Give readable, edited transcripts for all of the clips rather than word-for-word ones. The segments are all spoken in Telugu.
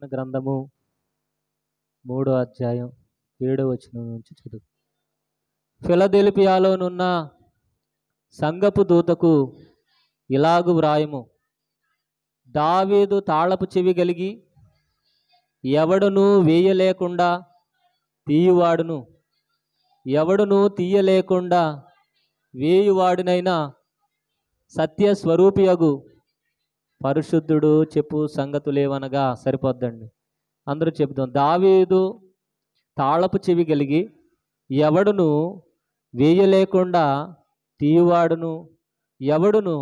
గ్రంథము 3వ అధ్యాయం 7వ వచనం నుంచి చదువు. ఫిలదెల్ఫియాలోనున్న సంఘపు దూతకు ఇలాగు వ్రాయము. దావీదు తాళపు చెవి కలిగి ఎవడును వేయలేకుండా తీయువాడును, ఎవడును తీయలేకుండా వేయువాడునైనా సత్యస్వరూపియగు పరిశుద్ధుడు చెప్పు సంగతులేవనగా. సరిపోద్దండి, అందరూ చెబుతాం. దావీదు తాళపు చెవి కలిగి ఎవడును వేయలేకుండా తీయువాడును, ఎవడును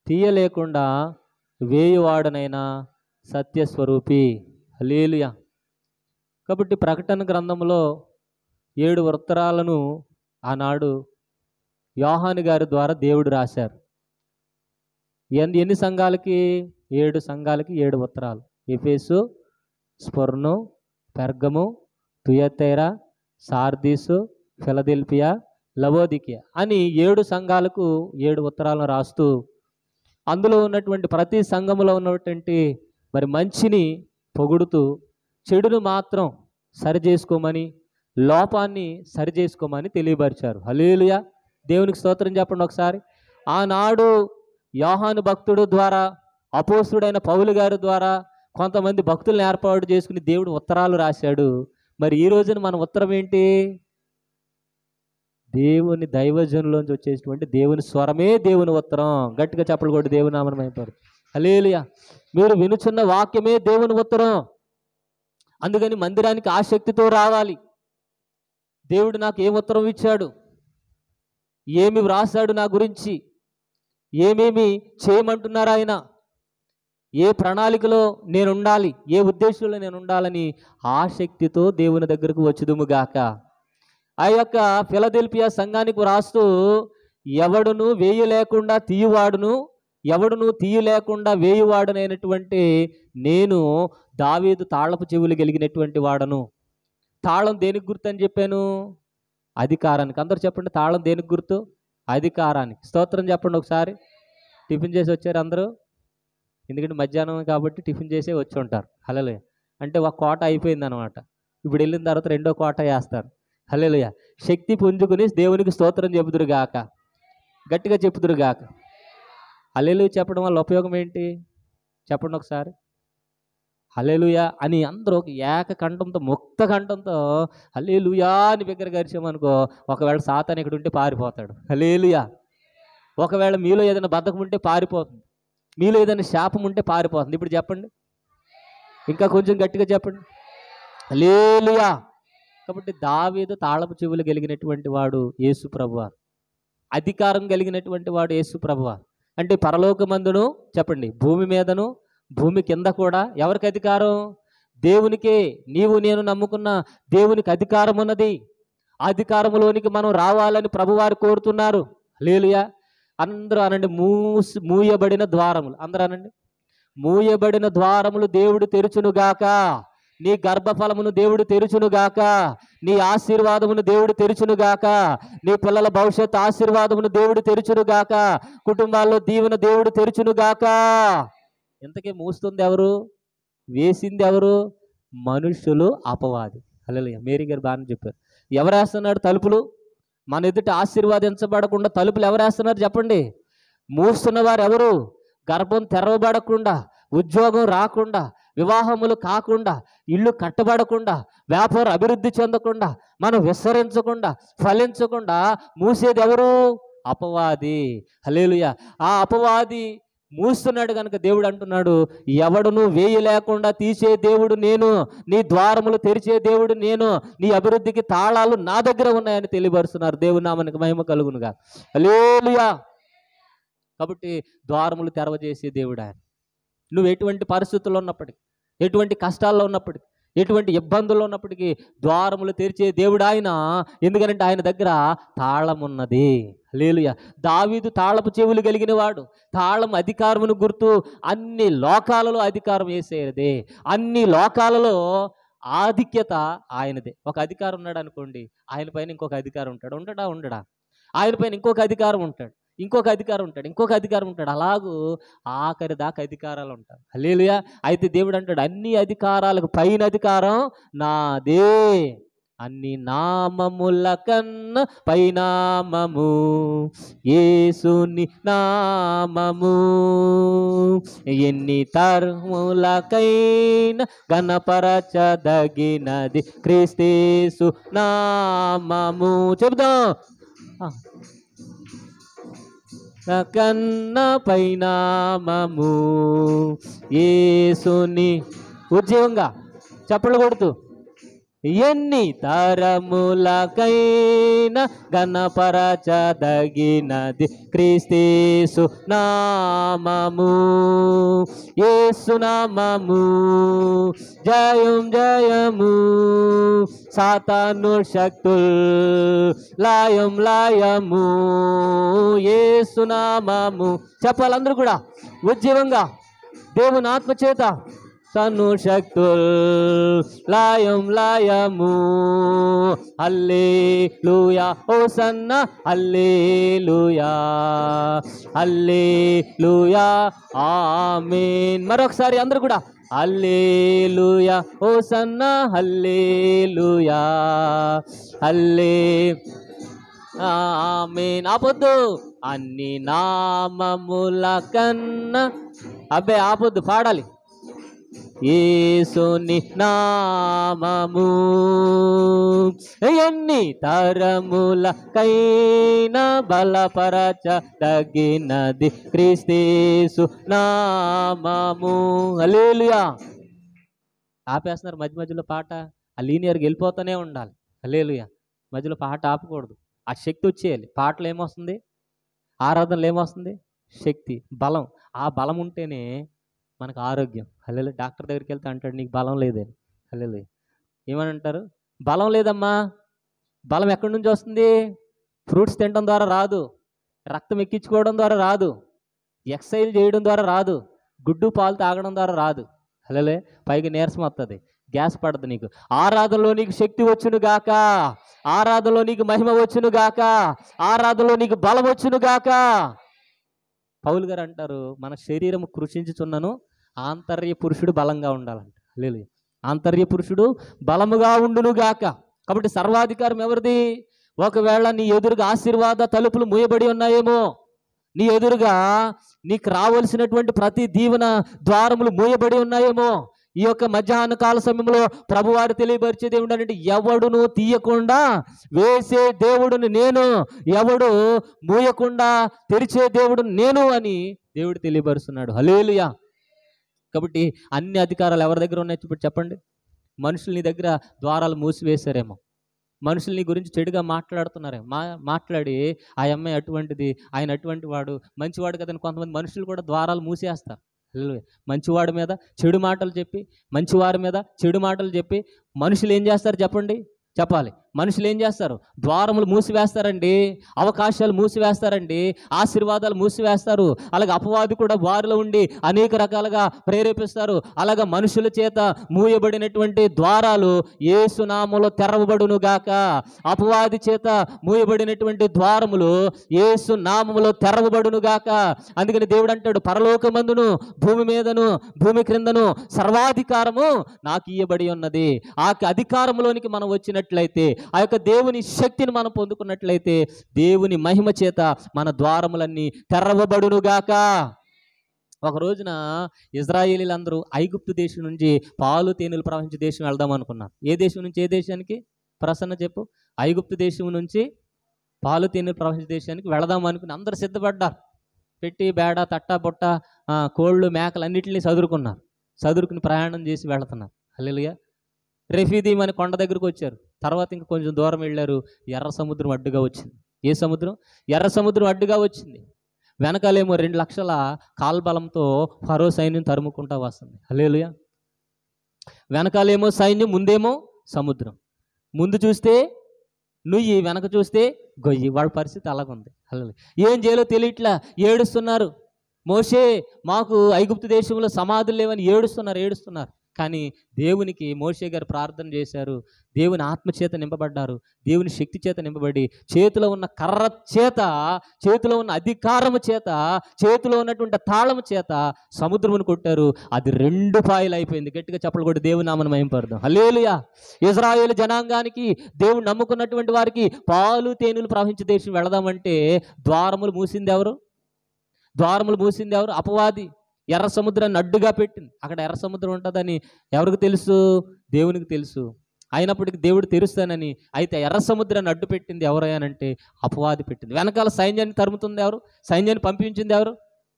తీయలేకుండా వేయువాడునైనా సత్యస్వరూపి. హల్లెలూయా. కాబట్టి ప్రకటన గ్రంథంలో 7 ఉత్తరాలను ఆనాడు యోహాను గారి ద్వారా దేవుడు రాశారు. ఎన్ని సంఘాలకి? 7 సంఘాలకి 7 ఉత్తరాలు. Ephesus, Smyrna, Pergamum, Thyatira, Sardis, Philadelphia, Laodicea అని 7 సంఘాలకు 7 ఉత్తరాలను రాస్తూ అందులో ఉన్నటువంటి ప్రతి సంఘములో ఉన్నటువంటి మరి మంచిని పొగుడుతూ చెడును మాత్రం సరిచేసుకోమని, లోపాన్ని సరిచేసుకోమని తెలియపరిచారు. హల్లెలూయా. దేవునికి స్తోత్రం చెప్పండి ఒకసారి. ఆనాడు యోహాను భక్తుడు ద్వారా, అపోస్తుడైన పౌలు గారి ద్వారా కొంతమంది భక్తులను ఏర్పాటు చేసుకుని దేవుడు ఉత్తరాలు రాశాడు. మరి ఈ రోజున మన ఉత్తరం ఏంటి? దేవుని దైవజనులోంచి వచ్చేటువంటి దేవుని స్వరమే దేవుని ఉత్తరం. గట్టిగా చెప్పలు కూడా దేవుని నామమున మహిమపడు. హల్లెలూయా. మీరు వినుచున్న వాక్యమే దేవుని ఉత్తరం. అందుకని మందిరానికి ఆసక్తితో రావాలి. దేవుడు నాకు ఏం ఉత్తరం ఇచ్చాడు, ఏమి వ్రాసాడు నా గురించి, ఏమేమి చేయమంటున్నారు ఆయన, ఏ ప్రణాళికలో నేను ఉండాలి, ఏ ఉద్దేశంలో నేను ఉండాలని ఆసక్తితో దేవుని దగ్గరకు వచ్చుదుముగాక. ఆ యొక్క ఫిలదెల్ఫియా సంఘానికి రాస్తూ ఎవడును వేయలేకుండా తీయువాడును, ఎవడును తీయలేకుండా వేయువాడునైనటువంటి నేను దావీదు తాళపు చెవులు కలిగినటువంటి వాడను. తాళం దేనికి గుర్తు అని చెప్పాను? అధికారానికి. అందరూ చెప్పండి, తాళం దేనికి గుర్తు? అధికారానికి. స్తోత్రం చెప్పండి ఒకసారి. టిఫిన్ చేసి వచ్చారు అందరూ? ఎందుకంటే మధ్యాహ్నం కాబట్టి టిఫిన్ చేసే వచ్చి ఉంటారు. హల్లెలూయా. అంటే ఒక కోట అయిపోయింది అనమాట. ఇప్పుడు వెళ్ళిన తర్వాత రెండో కోట వేస్తారు. హల్లెలూయా. శక్తి పుంజుకుని దేవునికి స్తోత్రం చెబుదురుగాక, గట్టిగా చెప్పుదురుగాక. హల్లెలూయా చెప్పడం వల్ల ఉపయోగం ఏంటి చెప్పండి ఒకసారి. హల్లెలూయా అని అందరూ ఒక ఏక కంఠంతో, ముక్త కంఠంతో హల్లెలూయా అని బిగ్గర గరిచామనుకో, ఒకవేళ సాతాను ఇక్కడ ఉంటే పారిపోతాడు. హల్లెలూయా. ఒకవేళ మీలో ఏదైనా బద్ధకం ఉంటే పారిపోతుంది, మీలో ఏదైనా శాపం ఉంటే పారిపోతుంది. ఇప్పుడు చెప్పండి, ఇంకా కొంచెం గట్టిగా చెప్పండి. హల్లెలూయా. కాబట్టి దావీదు తాళపు చెవులు కలిగినటువంటి వాడు యేసు ప్రభువారు, అధికారం కలిగినటువంటి వాడు యేసు ప్రభువారు. అంటే పరలోకమందును చెప్పండి, భూమి మీదను భూమి కింద కూడా ఎవరికి అధికారం? దేవునికే. నీవు నేను నమ్ముకున్న దేవునికి అధికారం ఉన్నది. ఆ అధికారంలోనికి మనం రావాలని ప్రభువారు కోరుతున్నారు. హల్లెలూయా. అందరూ అనండి, మూయబడిన ద్వారములు. అందరూ అనండి, మూయబడిన ద్వారములు దేవుడు తెరుచునుగాక. నీ గర్భఫలమును దేవుడు తెరుచునుగాక, నీ ఆశీర్వాదమును దేవుడు తెరుచునుగాక, నీ పిల్లల భవిష్యత్ ఆశీర్వాదమును దేవుడు తెరుచునుగాక, కుటుంబాల్లో దీవెన దేవుడు తెరుచునుగాక. ఇంతకీ మూస్తుంది ఎవరు? వేసింది ఎవరు? మనుషులు, అపవాది. హల్లెలూయా. మేరీ గారు బాగానే చెప్పారు. ఎవరేస్తున్నాడు తలుపులు? మన ఎదుట ఆశీర్వాదించబడకుండా తలుపులు ఎవరేస్తున్నారు చెప్పండి? మూస్తున్నవారు ఎవరు? గర్భం తెరవబడకుండా, ఉద్యోగం రాకుండా, వివాహములు కాకుండా, ఇల్లు కట్టబడకుండా, వ్యాపారం అభివృద్ధి చెందకుండా, మనం విస్తరించకుండా, ఫలించకుండా మూసేది ఎవరు? అపవాది. హల్లెలూయా. ఆ అపవాది మూస్తున్నాడు కనుక దేవుడు అంటున్నాడు, ఎవడును వేయలేకుండా తీసే దేవుడు నేను, నీ ద్వారములు తెరిచే దేవుడు నేను, నీ అభివృద్ధికి తాళాలు నా దగ్గర ఉన్నాయని తెలియపరుస్తున్నారు. దేవుని నామానికి మహిమ కలుగునుగా. హల్లెలూయా. కాబట్టి ద్వారములు తెరవజేసే దేవుడు ఆయన. నువ్వు ఎటువంటి పరిస్థితుల్లో ఉన్నప్పటికీ, ఎటువంటి కష్టాల్లో ఉన్నప్పటికీ, ఎటువంటి ఇబ్బందుల్లో ఉన్నప్పటికీ ద్వారములు తెరిచే దేవుడు ఆయన. ఎందుకంటే ఆయన దగ్గర తాళం ఉన్నది. హల్లెలూయా. దావీదు తాళపు చెవులు కలిగిన వాడు. తాళం అధికారమును గుర్తు. అన్ని లోకాలలో అధికారం యేసయ్యదే. అన్ని లోకాలలో ఆధిక్యత ఆయనదే. ఒక అధికారం ఉన్నాడు అనుకోండి, ఆయన పైన ఇంకొక అధికారం ఉంటాడు. ఉండడా? ఆయన పైన ఇంకొక అధికారం ఉంటాడు. ఇంకొక అధికారం ఉంటాడు, ఇంకొక అధికారం ఉంటాడు. అలాగూ ఆఖరి దాకా అధికారాలు ఉంటాయి. హల్లెలూయా. అయితే దేవుడు అంటాడు, అన్ని అధికారాలకు పైన అధికారం నాదే, అన్ని నామముల కన్నా పైనామము యేసుని నామము, ఎన్ని తరములకైనా గణపరచదగినది క్రీస్తేసు నామము. చెబుదాం, కన్న పైనామము యేసుని. ఉద్యోగంగా చప్పట్లు కొడుతూ, ఎన్ని తరములకైనా గణపరచదగినది క్రీస్తేసు నామము, యేసు నామము. జయం జయము, సాతాను శక్తుల్ లాయం లాయము, యేసు నామము. చెప్పాలందరూ కూడా ఉజ్జీవంగా, దేవుని ఆత్మచేత. సను శక్తుల్ లాయం లాయము, హల్లెలూయా హోసన్న హల్లెలూయా హల్లెలూయా ఆమేన్. మరొకసారి అందరూ కూడా హల్లెలూయా హోసన్న హల్లెలూయా హల్లే ఆమేన్. ఆపొద్దు, అన్ని నామముల కన్నా. అబ్బే ఆపొద్దు, పాడాలి. యేసుని నామము ఎన్ని తరములకైనా బలపరచదగినది క్రీస్తేసు నామము. హల్లెలూయా. ఆపేస్తున్నారు మధ్య మధ్యలో పాట, ఆ లీనియర్గా వెళ్ళిపోతూనే ఉండాలి. హల్లెలూయా. మధ్యలో పాట ఆపకూడదు. ఆ శక్తి వచ్చేయాలి. పాటలు ఏమొస్తుంది, ఆరాధనలు ఏమొస్తుంది, శక్తి, బలం. ఆ బలం ఉంటేనే మనకు ఆరోగ్యం. హల్లెలూయా. డాక్టర్ దగ్గరికి వెళ్తే అంటాడు, నీకు బలం లేదని. హల్లెలూయా. ఏమని అంటారు, బలం లేదమ్మా. బలం ఎక్కడి నుంచి వస్తుంది? ఫ్రూట్స్ తినడం ద్వారా రాదు, రక్తం ఎక్కించుకోవడం ద్వారా రాదు, ఎక్సర్సైజ్ చేయడం ద్వారా రాదు, గుడ్డు పాలు తాగడం ద్వారా రాదు. హల్లెలూయా. పైకి నీరసం వస్తుంది, గ్యాస్ పడదు. నీకు ఆరాధనలో నీకు శక్తి వచ్చును గాక, ఆరాధనలో నీకు మహిమ వచ్చును గాక, ఆరాధనలో నీకు బలం వచ్చును గాక. పౌలు గారు అంటారు, మన శరీరం కృషించుచున్నను ఆంతర్య పురుషుడు బలంగా ఉండాలంట. హల్లెలూయా. ఆంతర్య పురుషుడు బలముగా ఉండును గాక. కాబట్టి సర్వాధికారం ఎవరిది? ఒకవేళ నీ ఎదురుగా ఆశీర్వాద తలుపులు మూయబడి ఉన్నాయేమో, నీ ఎదురుగా నీకు రావలసినటువంటి ప్రతి దీవెన ద్వారములు మూయబడి ఉన్నాయేమో, ఈ యొక్క మధ్యాహ్న కాల సమయంలో ప్రభువారు తెలియపరిచేది ఏమిటంటే, ఎవడును తీయకుండా వేసే దేవుడుని నేను, ఎవడు మూయకుండా తెరిచే దేవుడు నేను అని దేవుడు తెలియపరుస్తున్నాడు. హల్లెలూయా. కాబట్టి అన్ని అధికారాలు ఎవరి దగ్గర ఉన్నాయి ఇప్పుడు చెప్పండి. మనుషులు నీ దగ్గర ద్వారాలు మూసివేశారేమో, మనుషులు నీ గురించి చెడుగా మాట్లాడుతున్నారేమో, మాట్లాడి ఆ అమ్మాయి అటువంటిది, ఆయన అటువంటి వాడు, మంచివాడు కదని కొంతమంది మనుషులు కూడా ద్వారాలు మూసేస్తారు. మంచివాడి మీద చెడు మాటలు చెప్పి, మంచివారి మీద చెడు మాటలు చెప్పి మనుషులు ఏం చేస్తారు చెప్పండి, చెప్పాలి. మనుషులు ఏం చేస్తారు? ద్వారములు మూసివేస్తారండి, అవకాశాలు మూసివేస్తారండి, ఆశీర్వాదాలు మూసివేస్తారు. అలాగే అపవాది కూడా వారిలో ఉండి అనేక రకాలుగా ప్రేరేపిస్తారు. అలాగే మనుషుల చేత మూయబడినటువంటి ద్వారాలు యేసు నామములో తెరవబడును గాక. అపవాది చేత మూయబడినటువంటి ద్వారములు యేసు నామములో తెరవబడును గాక. అందుకని దేవుడు అంటాడు, పరలోకమందును భూమి మీదను భూమి క్రిందను సర్వాధికారము నాకు ఇయ్యబడి ఉన్నది. ఆ అధికారంలోనికి మనం వచ్చినట్లయితే, ఆ యొక్క దేవుని శక్తిని మనం పొందుకున్నట్లయితే, దేవుని మహిమ చేత మన ద్వారములన్నీ తెరవబడునుగాక. ఒక రోజున ఇజ్రాయేలీలందరూ ఐగుప్తు దేశం నుంచి పాలు తేనెలు ప్రవహించే దేశం వెళ్దాం అనుకున్నారు. ఏ దేశం నుంచి ఏ దేశానికి? ప్రసన్న చెప్పు. ఐగుప్తు దేశం నుంచి పాలు తేనెలు ప్రవహించే దేశానికి వెళదాం అనుకుని అందరూ సిద్ధపడ్డారు. పెట్టి బేడ తట్ట బొట్ట కోళ్ళు మేకలు అన్నింటినీ చదురుకుని ప్రయాణం చేసి వెళుతున్నారు. హల్లెలూయా. రెఫీదీం అనే కొండ దగ్గరకు వచ్చారు. తర్వాత ఇంకా కొంచెం దూరం వెళ్ళారు. ఎర్ర సముద్రం అడ్డుగా వచ్చింది. ఏ సముద్రం? ఎర్ర సముద్రం అడ్డుగా వచ్చింది. వెనకాలేమో 2 లక్షల కాల్బలంతో ఫరో సైన్యం తరుముకుంటా వస్తుంది. హల్లెలూయా. వెనకాలేమో సైన్యం, ముందేమో సముద్రం. ముందు చూస్తే నుయ్యి, వెనక చూస్తే గొయ్యి. వాళ్ళ పరిస్థితి అలాగుంది. హల్లెలూయా. ఏం చేయాలో తెలియట్లా, ఏడుస్తున్నారు. మోషే, మాకు ఐగుప్తు దేశంలో సమాధులు లేవని ఏడుస్తున్నారు. కానీ దేవునికి మోషే గారు ప్రార్థన చేశారు, దేవుని ఆత్మచేత నింపబడ్డారు, దేవుని శక్తి చేత నింపబడి చేతిలో ఉన్న కర్ర చేత, చేతిలో ఉన్న అధికారము చేత, చేతిలో ఉన్నటువంటి తాళము చేత సముద్రమును కొట్టారు. అది 2 పాయలు అయిపోయింది. గట్టిగా చప్పలు కొట్టి దేవుని నామమును మహిమపడదాం. హల్లెలూయా. ఇశ్రాయేలు జనాంగానికి, దేవుడు నమ్ముకున్నటువంటి వారికి పాలు తేనెలు ప్రవహించే దేశం వెళదామంటే ద్వారములు మూసింది ఎవరు? ద్వారములు మూసింది ఎవరు? అపవాది. ఎర్ర సముద్రాన్ని అడ్డుగా పెట్టింది. అక్కడ ఎర్ర సముద్రం ఉంటుందని ఎవరికి తెలుసు? దేవునికి తెలుసు. అయినప్పటికీ దేవుడు తెరుస్తానని, అయితే ఎర్ర సముద్రాన్ని అడ్డు పెట్టింది ఎవరయ్యానంటే అపవాది పెట్టింది. వెనకాల సైన్యాన్ని తరుముతుంది ఎవరు? సైన్యాన్ని పంపించింది ఎవరు?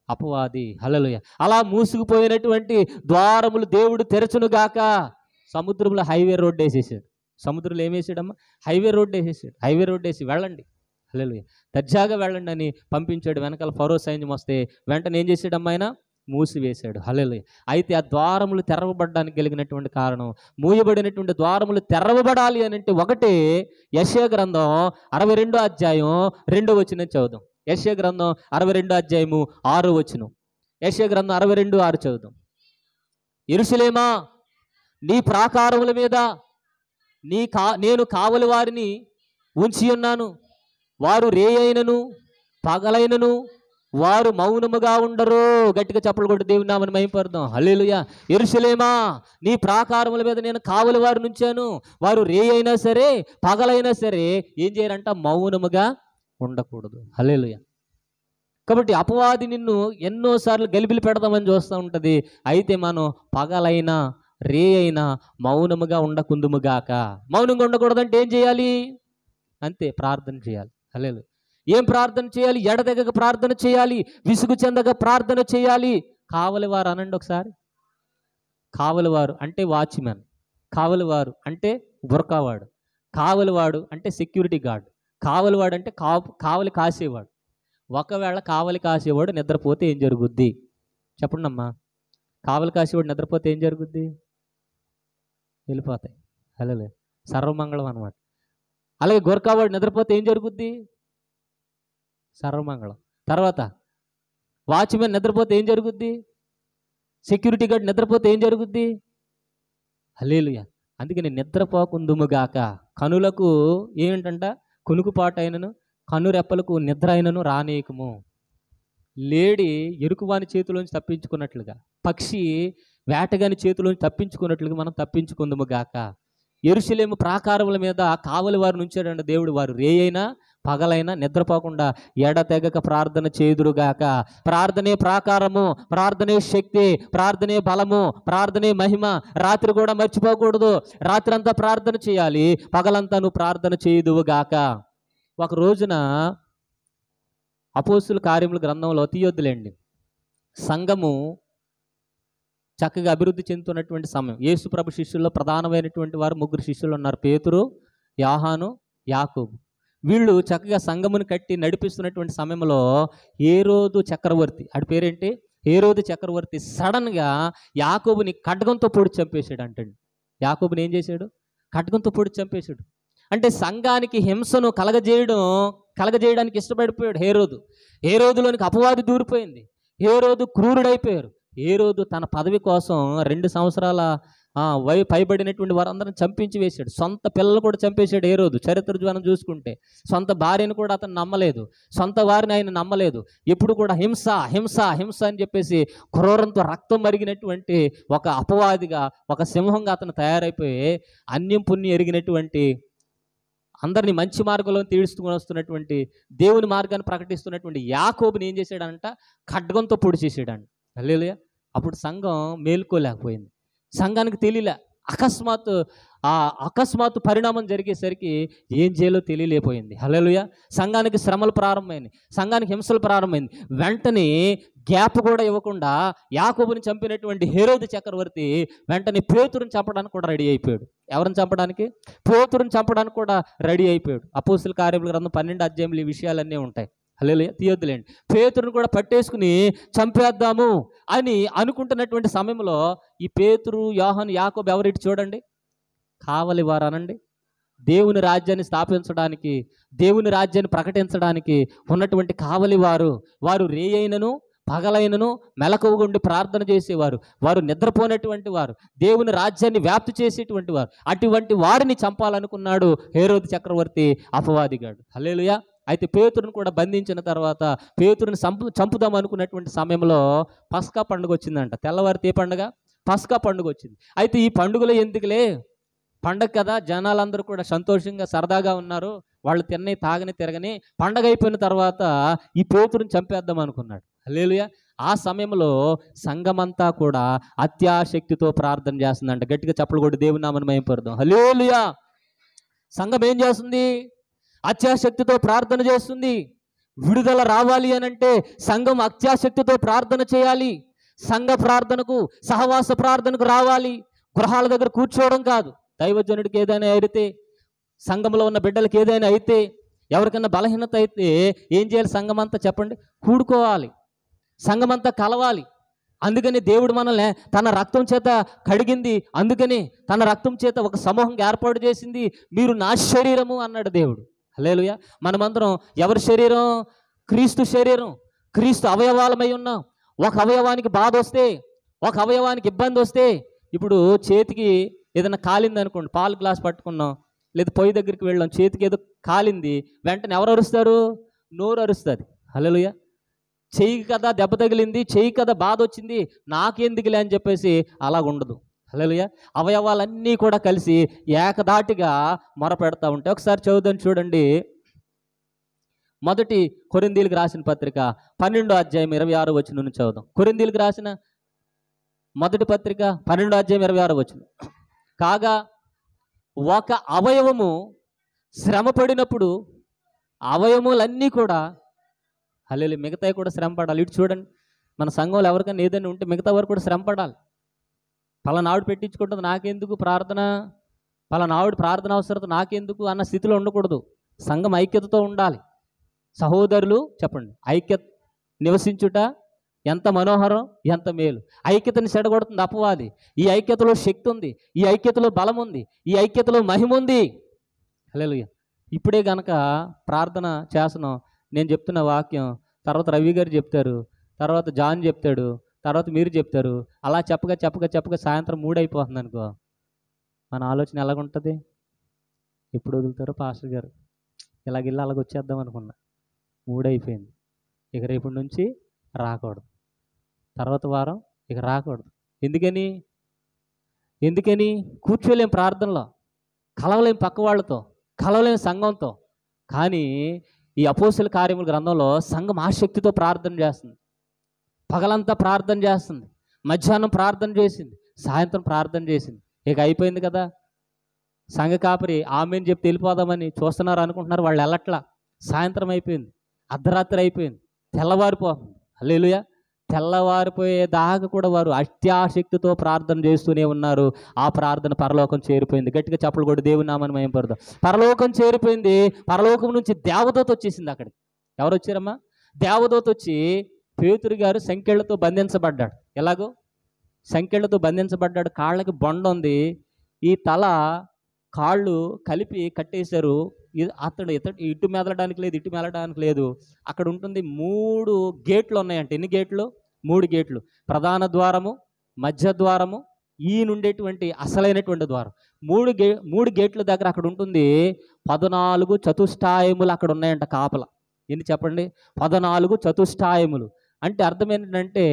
అపవాది. హల్లెలూయా. అలా మూసుకుపోయినటువంటి ద్వారములు దేవుడు తెరచునుగాక. సముద్రంలో హైవే రోడ్డు వేసేసాడు. సముద్రంలో ఏమేసాడమ్మా? హైవే రోడ్డు వేసేసాడు. హైవే రోడ్డు వేసి వెళ్ళండి, హల్లెలూయా, దర్జాగా వెళ్ళండి అని పంపించాడు. వెనకాల ఫరో సైన్యం వస్తే వెంటనే ఏం చేసాడమ్మా? ఆయన మూసివేశాడు. హల్లెలూయా. అయితే ఆ ద్వారములు తెరవబడడానికి కలిగినటువంటి కారణం, మూయబడినటువంటి ద్వారములు తెరవబడాలి అని అంటే ఒకటే యెషయా గ్రంథం 62వ అధ్యాయం 2వ వచనం చదువుదాం. యెషయా గ్రంథం 62వ అధ్యాయము 6వ వచనం. యెషయా గ్రంథం 62:6 చదువుదాం. యెరూషలేమా, నీ ప్రాకారముల మీద నేను కావలి వారిని ఉంచి ఉన్నాను. వారు రేయైనను పగలైనను వారు మౌనముగా ఉండరు. గట్టిగా చప్పలు కొట్టి దేవుని నామమును మహిమపడదాం. హల్లెలూయా. యెరూషలేమా, నీ ప్రాకారముల మీద నేను కావలి వారిని ఉంచాను. వారు రేయైనా సరే పగలైనా సరే ఏం చేయరంట? మౌనముగా ఉండకూడదు. హల్లెలూయా. కాబట్టి అపవాది నిన్ను ఎన్నోసార్లు గలిబిలి పెడదామని చూస్తూ ఉంటుంది. అయితే మనం పగలైనా రే అయినా మౌనముగా ఉండకుందుముగాక. మౌనంగా ఉండకూడదంటే ఏం చేయాలి? అంతే, ప్రార్థన చేయాలి. హల్లెలూయా. ఏం ప్రార్థన చేయాలి? ఎడతెగక ప్రార్థన చేయాలి, విసుగు చెందక ప్రార్థన చేయాలి. కావలివారు అనండి ఒకసారి. కావలివారు అంటే వాచ్మెన్, కావలివారు అంటే బుర్కావాడు, కావలివాడు అంటే సెక్యూరిటీ గార్డ్, కావలివాడు అంటే కావలి కాసేవాడు. ఒకవేళ కావలి కాసేవాడు నిద్రపోతే ఏం జరుగుద్ది? చెప్పండి అమ్మా. కావలి కాసేవాడు నిద్రపోతే ఏం జరుగుద్ది? వెళ్ళిపోతాయి. హల్లెలూయా. సర్వమంగళం అన్నమాట. అలాగే గొర్కావాడు నిద్రపోతే ఏం జరుగుద్ది? సర్వమంగళం. తర్వాత వాచ్మెన్ నిద్రపోతే ఏం జరుగుద్ది? సెక్యూరిటీ గార్డ్ నిద్రపోతే ఏం జరుగుద్ది? హల్లెలూయా. అందుకని నిద్రపోకుందుముగాక. కనులకు ఏంటంట? కునుకుపాటైనను కనురెప్పలకు నిద్ర అయినను రానీయకము. లేడి ఎరుకువాని చేతిలోంచి తప్పించుకున్నట్లుగా, పక్షి వేటగాని చేతిలోంచి తప్పించుకున్నట్లుగా మనం తప్పించుకుందుముగాక. యెరూషలేము ప్రాకారముల మీద కావలి వారిని ఉంచాడంట దేవుడు. వారు రేయైనా పగలైనా నిద్రపోకుండా ఎడతెగక ప్రార్థన చేదురుగాక. ప్రార్థనే ప్రాకారము, ప్రార్థనే శక్తి, ప్రార్థనే బలము, ప్రార్థనే మహిమ. రాత్రి కూడా మర్చిపోకూడదు. రాత్రి అంతా ప్రార్థన చేయాలి, పగలంతా నువ్వు ప్రార్థన చేయుదువుగాక. ఒక రోజున అపోస్తుల కార్యముల గ్రంథంలో తీయొద్దులేండి, సంఘము చక్కగా అభివృద్ధి చెందుతున్నటువంటి సమయం. యేసు ప్రభు శిష్యుల్లో ప్రధానమైనటువంటి వారు 3 శిష్యులు ఉన్నారు. పేతురు, యోహాను, యాకోబు. వీళ్ళు చక్కగా సంఘమును కట్టి నడిపిస్తున్నటువంటి సమయంలో హేరోదు చక్రవర్తి, ఆడి పేరేంటి? హేరోదు చక్రవర్తి సడన్గా యాకోబుని ఖడ్గంతో పొడి చంపేశాడు అంటండి. యాకోబుని ఏం చేశాడు? ఖడ్గంతో పొడి చంపేశాడు. అంటే సంఘానికి హింసను కలగజేయడానికి ఇష్టపడిపోయాడు హేరోదు. హేరోదులోనికి అపవాది దూరిపోయింది. హేరోదు క్రూరుడైపోయారు. హేరోదు తన పదవి కోసం 2 సంవత్సరాల పైబడినటువంటి వారందరం చంపించి వేశాడు. సొంత పిల్లలు కూడా చంపేశాడు హేరోదు. చరిత్ర మనం చూసుకుంటే సొంత భార్యను కూడా అతను నమ్మలేదు, సొంత వారిని ఆయన నమ్మలేదు. ఎప్పుడు కూడా హింస హింస హింస అని చెప్పేసి క్రూరంతో రక్తం మరిగినటువంటి ఒక అపవాదిగా, ఒక సింహంగా అతను తయారైపోయి అన్యం పుణ్యం ఎరిగినటువంటి, అందరినీ మంచి మార్గంలో తీడుచుకొని వస్తున్నటువంటి, దేవుని మార్గాన్ని ప్రకటిస్తున్నటువంటి యాకోబుని ఏం చేశాడంట? ఖడ్గంతో పొడి చేసాడంట. హల్లెలూయా. అప్పుడు సంఘం మేల్కోలేకపోయింది. సంఘానికి తెలియలే. అకస్మాత్తు పరిణామం జరిగేసరికి ఏం చేయాలో తెలియలేకపోయింది. హల్లెలూయా. సంఘానికి శ్రమలు ప్రారంభమైంది, సంఘానికి హింసలు ప్రారంభమైంది. వెంటనే గ్యాప్ కూడా ఇవ్వకుండా యాకోబుని చంపినటువంటి హేరోదు చక్రవర్తి వెంటనే పేతురుని చంపడానికి కూడా రెడీ అయిపోయాడు. ఎవరిని చంపడానికి? పేతురుని చంపడానికి కూడా రెడీ అయిపోయాడు. అపోస్తుల కార్యముల గ్రంథం 12వ అధ్యాయంలో ఈ విషయాలన్నీ ఉంటాయి. హల్లెలూయా. తీయొద్దులేండి. పేతురుని కూడా పట్టేసుకుని చంపేద్దాము అని అనుకుంటున్నటువంటి సమయంలో ఈ పేతురు, యోహాను, యాకోబు ఎవరిటి చూడండి? కావలి వారు అనండి. దేవుని రాజ్యాన్ని స్థాపించడానికి, దేవుని రాజ్యాన్ని ప్రకటించడానికి ఉన్నటువంటి కావలి వారు. వారు రేయైనను పగలైనను మెలకువగుండి ప్రార్థన చేసేవారు, వారు నిద్రపోయినటువంటి వారు, దేవుని రాజ్యాన్ని వ్యాప్తి చేసేటువంటి వారు, అటువంటి వారిని చంపాలనుకున్నాడు హేరోదు చక్రవర్తి అపవాదిగాడు. హల్లెలూయా. అయితే పేతురును కూడా బంధించిన తర్వాత పేతురుని చంపుదాం అనుకున్నటువంటి సమయంలో పస్కా పండుగ వచ్చిందంట. తెల్లవారితే ఏ పండుగ? పస్కా పండుగ వచ్చింది. అయితే ఈ పండుగలో ఎందుకులే, పండగ కదా, జనాలందరూ కూడా సంతోషంగా సరదాగా ఉన్నారు, వాళ్ళు తిన్నని తాగని తిరగని, పండగ అయిపోయిన తర్వాత ఈ పేతురుని చంపేద్దాం అనుకున్నాడు. హల్లెలూయా. ఆ సమయంలో సంఘమంతా కూడా అత్యాశక్తితో ప్రార్థన చేస్తుందంట. గట్టిగా చప్పలు కొట్టి దేవుని నామమున మహిమపరుద్దాం. హల్లెలూయా. సంఘం ఏం చేస్తుంది? అత్యాశక్తితో ప్రార్థన చేస్తుంది. విడుదల రావాలి అనంటే సంఘం అత్యాశక్తితో ప్రార్థన చేయాలి. సంఘ ప్రార్థనకు, సహవాస ప్రార్థనకు రావాలి. గృహాల దగ్గర కూర్చోవడం కాదు. దైవజనుడికి ఏదైనా అయితే, సంఘంలో ఉన్న బిడ్డలకి ఏదైనా అయితే, ఎవరికైనా బలహీనత అయితే ఏం చేయాలి? సంఘమంతా చెప్పండి, కూడుకోవాలి, సంఘమంతా కలవాలి. అందుకని దేవుడు మనల్ని తన రక్తం చేత కడిగింది, అందుకని తన రక్తం చేత ఒక సమూహంగా ఏర్పాటు చేసింది. మీరు నా శరీరము అన్నాడు దేవుడు. హల్లెలూయా. మనమందరం ఎవరి శరీరం? క్రీస్తు శరీరం. క్రీస్తు అవయవాలమై ఉన్నాం. ఒక అవయవానికి బాధ వస్తే, ఒక అవయవానికి ఇబ్బంది వస్తే, ఇప్పుడు చేతికి ఏదైనా కాలింది అనుకోండి, పాలు గ్లాస్ పట్టుకున్నాం, లేదా పొయ్యి దగ్గరికి వెళ్ళాం, చేతికి ఏదో కాలింది, వెంటనే ఎవరు అరుస్తారు? నోరు అరుస్తుంది. హల్లెలూయా. చెయ్యి కదా దెబ్బ తగిలింది, చెయ్యి కదా బాధ వచ్చింది, నాకెందుకులే అని చెప్పేసి అలాగ ఉండదు. హల్లెలూయా. అవయవాలన్నీ కూడా కలిసి ఏకధాటిగా మొరపెడతా ఉంటాయి. ఒకసారి చదువుదాం చూడండి. మొదటి కొరింథీయులకు రాసిన పత్రిక 12వ అధ్యాయం 26వ వచనం నుంచి చదువుదాం. కొరింథీయులకు రాసిన మొదటి పత్రిక 12వ అధ్యాయం 26వ వచనం. కాగా ఒక అవయవము శ్రమ పడినప్పుడు అవయవములన్నీ కూడా, హల్లెలూయా, మిగతావి కూడా శ్రమ పడాలి. ఇటు చూడండి, మన సంఘంలో ఎవరికైనా ఏదైనా ఉంటే మిగతా వారు కూడా శ్రమ పడాలి. పలానావిడ పెట్టించుకుంటుంది, నాకెందుకు ప్రార్థన, పలానావిడ ప్రార్థన అవసరత నాకెందుకు అన్న స్థితిలో ఉండకూడదు. సంఘం ఐక్యతతో ఉండాలి. సహోదరులు చెప్పండి, ఐక్యత నివసించుట ఎంత మనోహరం, ఎంత మేలు. ఐక్యతని చెడగొడుతుంది అపవాది. ఈ ఐక్యతలో శక్తి ఉంది, ఈ ఐక్యతలో బలం ఉంది, ఈ ఐక్యతలో మహిమ ఉంది. హల్లెలూయా. ఇప్పుడే గనక ప్రార్థన చేస్తున్నాం, నేను చెప్తున్న వాక్యం తర్వాత రవి గారు చెప్తారు, తర్వాత జాన్ చెప్తాడు, తర్వాత మీరు చెప్తారు. అలా చెప్పగా చెప్పగా చెప్పగా సాయంత్రం 3 అయిపోతుంది అనుకో, మన ఆలోచన ఎలాగుంటుంది? ఎప్పుడు వదులుతారో పాస్టర్ గారు, ఇలాగ వచ్చేద్దాం అనుకున్నా, 3 అయిపోయింది, ఇక రేపటి నుంచి రాకూడదు, తర్వాత వారం ఇక రాకూడదు. ఎందుకని కూర్చోలేం ప్రార్థనలో, కలవలేం పక్క వాళ్ళతో, కలవలేం సంఘంతో. కానీ ఈ అపోస్తల కార్యముల గ్రంథంలో సంఘం ఆసక్తితో ప్రార్థన చేస్తుంది. పగలంతా ప్రార్థన చేస్తుంది, మధ్యాహ్నం ప్రార్థన చేసింది, సాయంత్రం ప్రార్థన చేసింది. ఇక అయిపోయింది కదా, సంఘ కాపరి ఆమెను చెప్తే వెళ్ళిపోదామని చూస్తున్నారు అనుకుంటున్నారు, వాళ్ళు వెళ్ళట్లా. సాయంత్రం అయిపోయింది, అర్ధరాత్రి అయిపోయింది, తెల్లవారిపోతుంది. హల్లెలూయా. తెల్లవారిపోయేదాకా కూడా వారు అత్యాశక్తితో ప్రార్థన చేస్తూనే ఉన్నారు. ఆ ప్రార్థన పరలోకం చేరిపోయింది. గట్టిగా చప్పలు కొట్టి దేవుని నామమున మహిమపరుద్దాం. పరలోకం చేరిపోయింది. పరలోకం నుంచి దేవదూత వచ్చేసింది అక్కడికి. ఎవరు వచ్చారమ్మా? దేవదూత వచ్చి పేతురు గారు సంకెళ్లతో బంధించబడ్డాడు. ఎలాగో సంకెళ్లతో బంధించబడ్డాడు. కాళ్ళకి బొండ ఉంది, ఈ తల కాళ్ళు కలిపి కట్టేశారు. అతడు ఇటు మెదలడానికి లేదు, ఇటు మెదలడానికి లేదు. అక్కడ ఉంటుంది 3 గేట్లు ఉన్నాయంట. ఎన్ని గేట్లు? 3 గేట్లు. ప్రధాన ద్వారము, మధ్య ద్వారము, నుండేటువంటి అసలైనటువంటి ద్వారం. 3 గేట్ల దగ్గర అక్కడ ఉంటుంది 14 చతుష్టాయములు అక్కడ ఉన్నాయంట కాపల. ఎన్ని చెప్పండి? 14 చతుష్టాయములు. అంటే అర్థం ఏంటంటే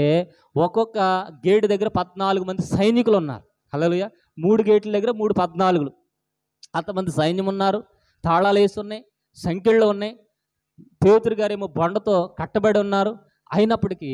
ఒక్కొక్క గేటు దగ్గర 14 మంది సైనికులు ఉన్నారు. హల్లెలూయా. 3 గేట్ల దగ్గర 3 14 అంతమంది సైన్యం ఉన్నారు. తాళాలు వేసి ఉన్నాయి, సంఖ్యలు ఉన్నాయి. పేతురు గారేమో బొండతో కట్టబడి ఉన్నారు. అయినప్పటికీ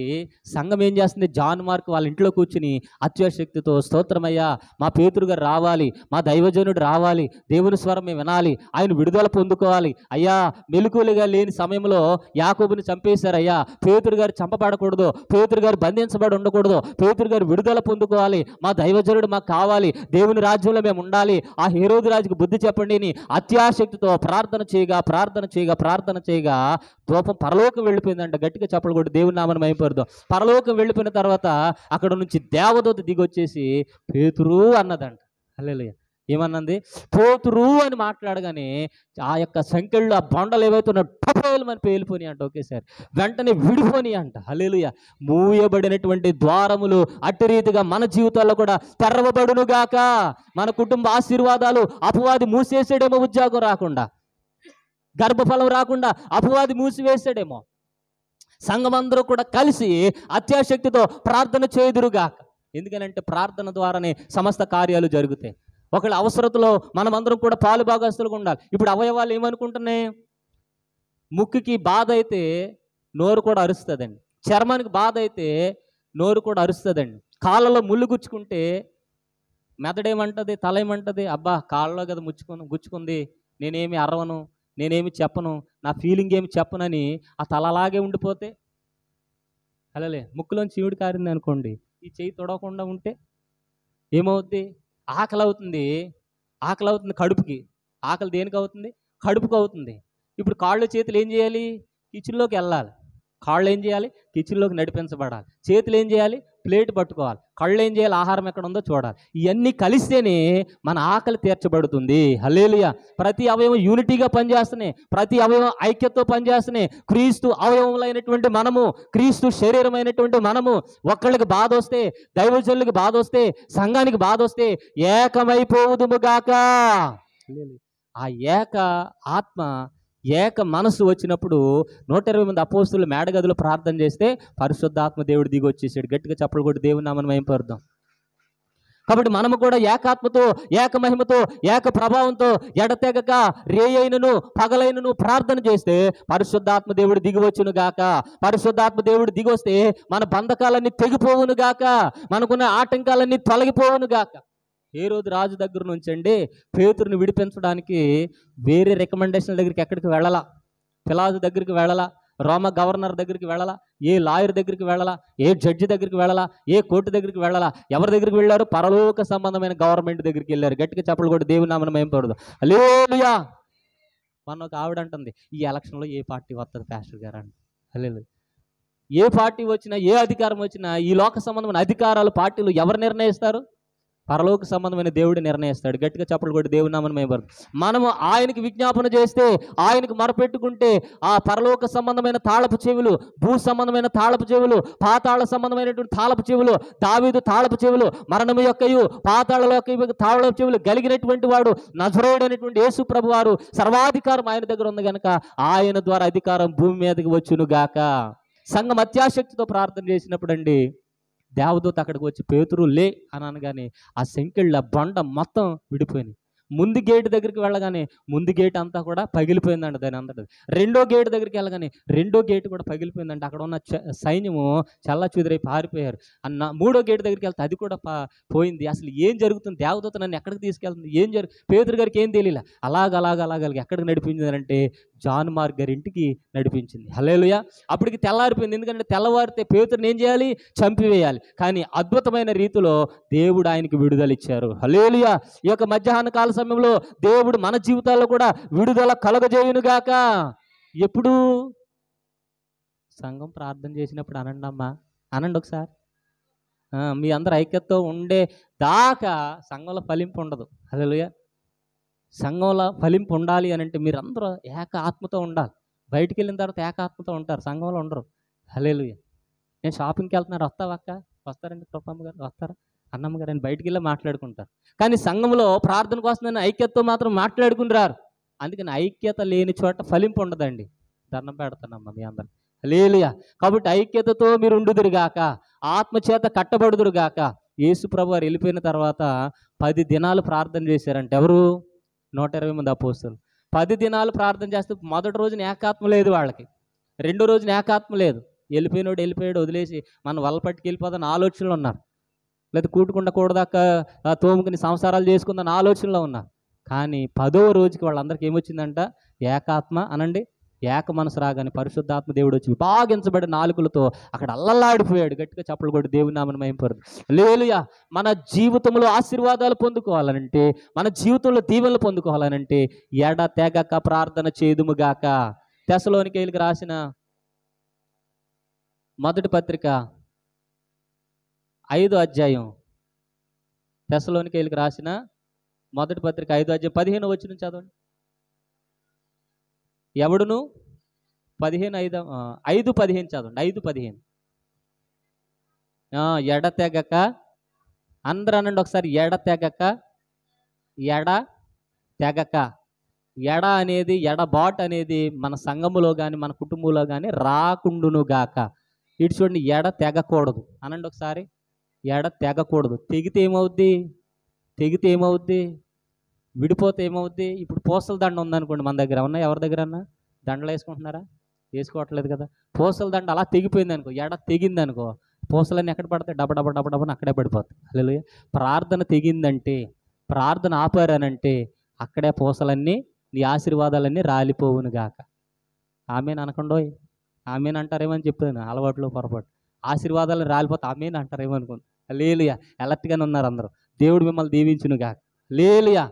సంఘం ఏం చేస్తుంది? జాన్ మార్క్ వాళ్ళ ఇంట్లో కూర్చుని అత్యాశక్తితో, స్తోత్రమయ్యా, మా పేతురు గారు రావాలి, మా దైవజనుడు రావాలి, దేవుని స్వరం మేము వినాలి, ఆయన విడుదల పొందుకోవాలి. అయ్యా, మెలకువలుగా లేని సమయంలో యాకోబుని చంపేశారయ్యా, పేతురు గారు చంపబడకూడదు, పేతురు గారు బంధించబడి ఉండకూడదు, పేతురు గారు విడుదల పొందుకోవాలి, మా దైవజనుడు మాకు కావాలి, దేవుని రాజ్యంలో మేము ఉండాలి, ఆ హేరోదు రాజుకు బుద్ధి చెప్పండి అని అత్యాశక్తితో ప్రార్థన చేయగా ధూపం పరలోకం వెళ్ళిపోయిందంట. గట్టిగా చప్పలు కొట్టి దేవుని నామమున మహిమపరుద్దాం. పరలోకం వెళ్ళిపోయిన తర్వాత అక్కడ నుంచి దేవదూత దిగొచ్చేసి పేతురు అన్నదంట. హల్లెలూయా. ఏమన్నది? పేతురు అని మాట్లాడగానే ఆ యొక్క సంఖ్యలు, ఆ బొండలు ఏవైతే ఉన్నాయో టపేలమని పేలిపోయి అంట ఒకేసారి, వెంటనే విడిపోని అంట. హల్లెలూయా. మూయబడినటువంటి ద్వారములు అట్టి రీతిగా మన జీవితాల్లో కూడా తెరవబడును గాక. మన కుటుంబ ఆశీర్వాదాలు అపవాది మూసేసాడేమో, ఉద్యోగం రాకుండా, గర్భఫలం రాకుండా అపవాది మూసివేసాడేమో. సంఘమందరూ కూడా కలిసి అత్యాశక్తితో ప్రార్థన చేయుదురుగాక. ఎందుకనంటే ప్రార్థన ద్వారానే సమస్త కార్యాలు జరుగుతాయి. ఒకళ్ళ అవసరతలో మనమందరం కూడా పాలు భాగస్తులుగా ఉండాలి. ఇప్పుడు అవయవాలు ఏమనుకుంటున్నాయి? ముక్కుకి బాధ అయితే నోరు కూడా అరుస్తుందండి. చర్మానికి బాధ అయితే నోరు కూడా అరుస్తుందండి. కాళ్ళలో ముళ్ళు గుచ్చుకుంటే మెదడేమంటది, తల ఏమంటది? అబ్బా కాళ్ళలో కదా గుచ్చుకుంది, నేనేమి అరవను, నేనేమి చెప్పను, నా ఫీలింగ్ ఏమి చెప్పనని ఆ తల అలాగే ఉండిపోతే, అలాగే ముక్కులోంచి చీవుడు కారింది అనుకోండి, ఈ చెయ్యి తొడవకుండా ఉంటే ఏమవుద్ది? ఆకలి అవుతుంది. ఆకలి అవుతుంది కడుపుకి. ఆకలి దేనికి అవుతుంది? కడుపుకు అవుతుంది. ఇప్పుడు కాళ్ళు చేతులు ఏం చేయాలి? కిచెన్లోకి వెళ్ళాలి. కాళ్ళు ఏం చేయాలి? కిచెన్లోకి నడిపించబడాలి. చేతులు ఏం చేయాలి? ప్లేట్ పట్టుకోవాలి. కళ్ళు ఏం చేయాలి? ఆహారం ఎక్కడ ఉందో చూడాలి. ఇవన్నీ కలిస్తేనే మన ఆకలి తీర్చబడుతుంది. హల్లెలూయా. ప్రతి అవయవం యూనిటీగా పనిచేస్తున్నాయి. ప్రతి అవయవం ఐక్యతతో పనిచేస్తున్నాయి. క్రీస్తు అవయవములైనటువంటి మనము, క్రీస్తు శరీరమైనటువంటి మనము, ఒక్కళ్ళకి బాధ వస్తే, దైవజనులకి బాధ వస్తే, సంఘానికి బాధ వస్తే ఏకమైపోవుదుముగాక. ఆ ఏక ఆత్మ, ఏక మనసు వచ్చినప్పుడు 120 మంది అపోస్తులు మేడగదిలో ప్రార్థన చేస్తే పరిశుద్ధాత్మ దేవుడు దిగి వచ్చేసాడు. గట్టిగా చప్పలు కొట్టి దేవుని నామమున మహిమపరుద్దాం. కాబట్టి మనము కూడా ఏకాత్మతో, ఏక మహిమతో, ఏక ప్రభావంతో ఎడతెగక రేయైనను పగలైనను ప్రార్థన చేస్తే పరిశుద్ధాత్మ దేవుడు దిగి వచ్చును గాక. పరిశుద్ధాత్మ దేవుడు దిగి వస్తే మన బంధకాలన్నీ తెగిపోవును గాక, మనకున్న ఆటంకాలన్నీ తొలగిపోవును గాక. ఏ రోజు రాజు దగ్గర నుంచి అండి పేతురుని విడిపించడానికి వేరే రికమెండేషన్ దగ్గరికి ఎక్కడికి వెళ్ళాలా? పిలాతు దగ్గరికి వెళ్ళాలా? రోమ గవర్నర్ దగ్గరికి వెళ్ళాలా? ఏ లాయర్ దగ్గరికి వెళ్ళాలా? ఏ జడ్జి దగ్గరికి వెళ్ళాలా? ఏ కోర్టు దగ్గరికి వెళ్ళాలా? ఎవరి దగ్గరికి వెళ్ళారు? పరలోక సంబంధమైన గవర్నమెంట్ దగ్గరికి వెళ్ళారు. గట్టిగా చప్పలు కూడా దేవుని నామమున మహిమపరచు. హల్లెలూయా. మొన్న ఒక ఆవిడ అంటుంది, ఈ ఎలక్షన్లో ఏ పార్టీ వస్తుంది పాస్టర్ గారు అని. హల్లెలూయా. ఏ పార్టీ వచ్చినా, ఏ అధికారం వచ్చినా, ఈ లోక సంబంధమైన అధికారాలు, పార్టీలు ఎవరు నిర్ణయిస్తారు? పరలోక సంబంధమైన దేవుడు నిర్ణయిస్తాడు. గట్టిగా చప్పలు కొట్టి దేవుని నామమున మహిమపరచు. మనము ఆయనకి విజ్ఞాపన చేస్తే, ఆయనకు మొరపెట్టుకుంటే ఆ పరలోక సంబంధమైన తాళపు చెవులు, భూ సంబంధమైన తాళపు చెవులు, పాతాళ సంబంధమైనటువంటి తాళపు చెవులు, దావీదు తాళపు చెవులు, మరణము యొక్కయు పాతాళ యొక్క తాళపు చెవులు కలిగినటువంటి వాడు నజరేయుడైనటువంటి యేసు ప్రభు వారు, సర్వాధికారం ఆయన దగ్గర ఉంది కనుక ఆయన ద్వారా అధికారం భూమి మీదకి వచ్చును గాక. సంఘం అత్యాశక్తితో ప్రార్థన చేసినప్పుడు అండి దేవదూత అక్కడికి వచ్చి పేతురు లే అని అనగానే ఆ సంకెళ్ళ బండ మొత్తం విడిపోయింది. ముందు గేటు దగ్గరికి వెళ్ళగానే ముందు గేట్ అంతా కూడా పగిలిపోయిందండి. దాని అంతటి రెండో గేటు దగ్గరికి వెళ్ళగానే రెండో గేటు కూడా పగిలిపోయిందండి. అక్కడ ఉన్న సైన్యము చల్ల చూదిరై పారిపోయారు. మూడో గేటు దగ్గరికి వెళ్తే అది కూడా పోయింది. అసలు ఏం జరుగుతుంది? దేవదూత నన్ను ఎక్కడికి తీసుకెళ్తుంది? పేతురు గారికి ఏం తెలియలే. అలాగ ఎక్కడికి నడిపించింది అంటే జాన్ మార్క్ గారి ఇంటికి నడిపించింది. హల్లెలూయా. అప్పటికి తెల్లారిపోయింది. ఎందుకంటే తెల్లవారితే పేతురుని ఏం చేయాలి? చంపివేయాలి. కానీ అద్భుతమైన రీతిలో దేవుడు ఆయనకి విడుదల ఇచ్చారు. హల్లెలూయా. ఈ యొక్క మధ్యాహ్న కాల సమయంలో దేవుడు మన జీవితాల్లో కూడా విడుదల కలగజేయునుగాక. ఎప్పుడు? సంఘం ప్రార్థన చేసినప్పుడు అనండి అమ్మా, అనండి ఒకసారి. మీ అందరు ఐక్యతతో ఉండే దాకా సంఘంలో ఫలింపు ఉండదు. హల్లెలూయా. సంఘంలో ఫలింపు ఉండాలి అని అంటే మీరందరూ ఏక ఆత్మతో ఉండాలి. బయటికి వెళ్ళిన తర్వాత ఏక ఆత్మతో ఉంటారు, సంఘంలో ఉండరు. హల్లెలూయా. నేను షాపింగ్కి వెళ్తున్నాను, వస్తావా అక్క? వస్తారండి కృపమ్మ గారు, వస్తారా? అన్నమ్మ గారు అని బయటికి వెళ్ళి మాట్లాడుకుంటారు. కానీ సంఘంలో ప్రార్థన కోసం నేను ఐక్యతతో మాత్రం మాట్లాడుకుని రారు. అందుకని ఐక్యత లేని చోట ఫలింపు ఉండదండి. దండం పెడతానమ్మా మీ అందరు. హల్లెలూయా. కాబట్టి ఐక్యతతో మీరు ఉండుదురుగాక, ఆత్మచేత కట్టబడుదురుగాక. యేసు ప్రభు వారు వెళ్ళిపోయిన తర్వాత 10 దినాలు ప్రార్థన చేశారంటే ఎవరు? 120 మంది అపోస్తలులు. 10 దినాలు ప్రార్థన చేస్తే మొదటి రోజున ఏకాత్మ లేదు వాళ్ళకి, రెండో రోజున ఏకాత్మ లేదు. వెళ్ళిపోయాడు వదిలేసి మన వల్ల పట్టుకెళ్ళిపోదని ఆలోచనలు ఉన్నారు. లేదా కూటుకుండా కూడదాకా తోముకుని సంసారాలు చేసుకుందని ఆలోచనలో ఉన్నారు. కానీ 10వ రోజుకి వాళ్ళందరికీ ఏమొచ్చిందంట? ఏకాత్మ అనండి, ఏక మనసు రాగానే పరిశుద్ధాత్మ దేవుడు వచ్చి విభాగించబడిన నాలుకలతో అక్కడ అల్లల్లాడిపోయాడు. గట్టిగా చప్పలు కొట్టి దేవుని నామమున మహిమపరచు. హల్లెలూయా. మన జీవితంలో ఆశీర్వాదాలు పొందుకోవాలనంటే, మన జీవితంలో దీవెనలు పొందుకోవాలనంటే ఎడతెగక ప్రార్థన చేదుముగాక. తెస్సలోనికైయులకు రాసిన మొదటి పత్రిక 5వ అధ్యాయం. తెస్సలోనికైయులకు రాసిన మొదటి పత్రిక 5:15 చదవండి. ఎవడును 5:15 చదవండి. 5:15 ఎడతెగక, అందరూ అనండి ఒకసారి, ఎడతెగక, ఎడ తెగక. అనేది ఎడబాటు అనేది మన సంఘములో కానీ మన కుటుంబంలో కానీ రాకుండును గాక. ఇటు చూడండి, ఎడ తెగకూడదు అనండి ఒకసారి. ఎడ తెగకూడదు. తెగితే ఏమవుద్ది? విడిపోతే ఏమవుద్ది? ఇప్పుడు పూసల దండ ఉందనుకోండి మన దగ్గర, ఉన్నా ఎవరి దగ్గర అన్నా దండలు వేసుకుంటున్నారా? వేసుకోవట్లేదు కదా. పూసల దండ అలా తెగిపోయింది అనుకో, ఎడ తెగింది అనుకో, పూసలన్నీ ఎక్కడ పడతాయి? డబ్బని అక్కడే పడిపోతాయి. హల్లెలూయా. ప్రార్థన తెగిందంటే, ప్రార్థన ఆపారనంటే అక్కడే పూసలన్నీ, నీ ఆశీర్వాదాలన్నీ రాలిపోవును గాక. ఆమేన్ అనకండోయ్. ఆమేన్ అంటారేమని చెప్పాను, అలవాట్లో పొరపాటు. ఆశీర్వాదాలు రాలిపోతే ఆమేన్ అంటారేమో అనుకోండి. హల్లెలూయా. అలర్ట్గానే ఉన్నారు అందరూ. దేవుడు మిమ్మల్ని దీవించును గాక. హల్లెలూయా.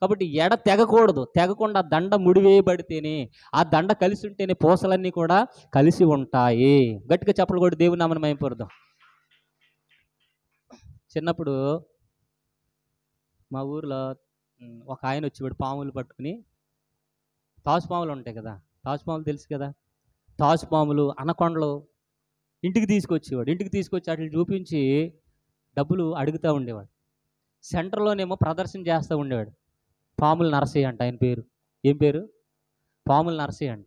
కాబట్టి ఎడ తెగకూడదు. తెగకుండా దండ ముడివేయబడితేనే, ఆ దండ కలిసి ఉంటేనే పూసలన్నీ కూడా కలిసి ఉంటాయి. గట్టిగా చెప్పలు కూడా దేవుని నామమున మహిమపరుద్దాం. చిన్నప్పుడు మా ఊర్లో ఒక ఆయన వచ్చేవాడు పాములు పట్టుకుని. తాచుపాములు ఉంటాయి కదా, తాచుపాములు తెలుసు కదా, తాచుపాములు, అనకొండలు ఇంటికి తీసుకొచ్చేవాడు. ఇంటికి తీసుకొచ్చి వాటిని చూపించి డబ్బులు అడుగుతూ ఉండేవాడు. సెంటర్లోనేమో ప్రదర్శన చేస్తూ ఉండేవాడు. పాములు నరసయ్య అంట ఆయన పేరు. ఏం పేరు? పాములు నరసయ్య అంట.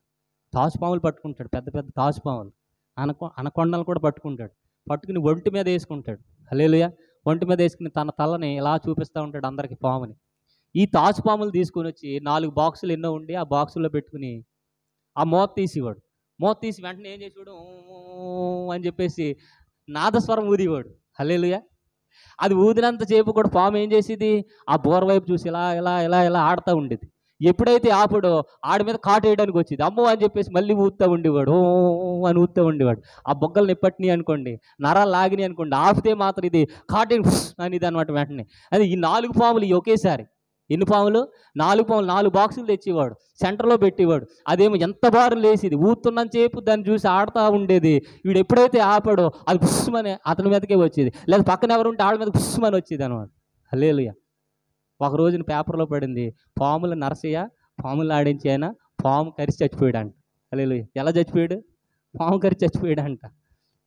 తాచుపాములు పట్టుకుంటాడు, పెద్ద పెద్ద తాచుపాములు. అనకొండలు కూడా పట్టుకుంటాడు. పట్టుకుని ఒంటి మీద వేసుకుంటాడు. హల్లెలూయా. ఒంటి మీద వేసుకుని తన తలని ఇలా చూపిస్తూ ఉంటాడు అందరికి పాముని. ఈ తాచుపాములు తీసుకొని వచ్చి 4 బాక్సులు ఎన్నో ఉండి ఆ బాక్సుల్లో పెట్టుకుని ఆ మూత తీసేవాడు. మూత తీసి వెంటనే ఏం చేసేవాడు? అని చెప్పేసి నాదస్వరం ఊదేవాడు. హల్లెలూయా. అది ఊదినంత సేపు కూడా పాము ఏం చేసేది? ఆ బోర వైపు చూసి ఇలా ఇలా ఇలా ఇలా ఆడుతూ ఉండేది. ఎప్పుడైతే ఆపడో ఆడి మీద కాటు వేయడానికి వచ్చేది. అమ్మో అని చెప్పేసి మళ్ళీ ఊదుతూ ఉండేవాడు. ఓ అని ఊదుతూ ఉండేవాడు. ఆ బొగ్గలు నిప్పట్ని అనుకోండి, నరాలు లాగిని అనుకోండి, ఆపితే మాత్రం ఇది కాటు అనేది అనమాట వెంటనే. అది ఈ 4 పాములు ఒకేసారి. ఎన్ని పాములు? 4 పాములు. 4 బాక్సులు తెచ్చేవాడు, సెంటర్లో పెట్టేవాడు. అదేమో ఎంత బారు లేసేది, ఊతున్నంతసేపు దాన్ని చూసి ఆడుతూ ఉండేది. వీడు ఎప్పుడైతే ఆపాడో అది పుష్మని అతని మీదకే వచ్చేది, లేదా పక్కన ఎవరు ఉంటే ఆడ మీద పుష్మని వచ్చేది అనమాట. హల్లెలూయా. ఒక రోజున పేపర్లో పడింది, పాముల నరసయ్య పాములు ఆడించి ఆయన పాము కరిచి చచ్చిపోయాడంట. హల్లెలూయా. ఎలా చచ్చిపోయాడు? పాము కరిచి చచ్చిపోయాడంట.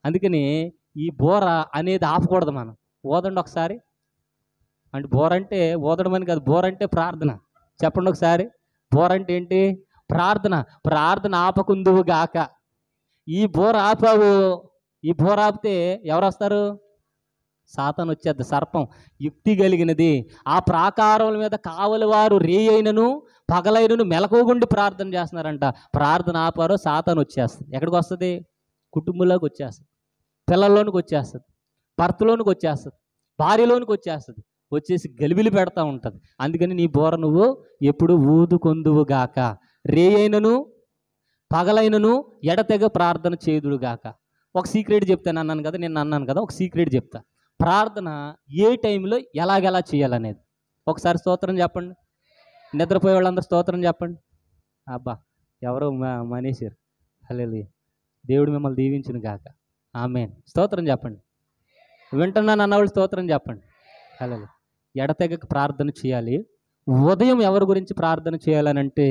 అందుకని ఈ బోర అనేది ఆపకూడదు మనం. ఓదండి ఒకసారి. అంటే బోర అంటే ఓదడం అని కాదు, బోర అంటే ప్రార్థన. చెప్పండి ఒకసారి. బోర అంటే ఏంటి? ప్రార్థన. ప్రార్థన ఆపకుందువు గాక. ఈ బోర ఆపావు, ఈ బోర ఆపితే ఎవరు వస్తారు? సాతాను వచ్చేద్ది. సర్పం యుక్తి కలిగినది. ఆ ప్రాకారముల మీద కావలి వారు రేయైనను పగలైనను మెలకువగుండి ప్రార్థన చేస్తున్నారంట. ప్రార్థన ఆపారో సాతాను వచ్చేస్తుంది. ఎక్కడికి వస్తుంది? కుటుంబంలోకి వచ్చేస్తుంది, పిల్లల్లోనికి వచ్చేస్తుంది, భర్తలోనికి వచ్చేస్తుంది, భార్యలోనికి వచ్చేస్తుంది. వచ్చేసి గలిబిలి పెడతా ఉంటుంది. అందుకని నీ బోర నువ్వు ఎప్పుడు ఊదుకొందువు గాక. రేయైనను పగలైనను ఎడతెగ ప్రార్థన చేదుడు గాక. ఒక సీక్రెట్ చెప్తాను అన్నాను కదా, నేను అన్నాను కదా, ఒక సీక్రెట్ చెప్తా. ప్రార్థన ఏ టైంలో ఎలాగెలా చేయాలనేది. ఒకసారి స్తోత్రం చెప్పండి. నిద్రపోయే వాళ్ళందరూ స్తోత్రం చెప్పండి. అబ్బా ఎవరో మనేశారు. హల్లెలూయా. దేవుడు మిమ్మల్ని దీవించును గాక. ఆమేన్. స్తోత్రం చెప్పండి. వింటున్నాను అన్నవాళ్ళు స్తోత్రం చెప్పండి. హల్లెలూయా. ఎడతెగక ప్రార్థన చేయాలి. ఉదయం ఎవరి గురించి ప్రార్థన చేయాలనంటే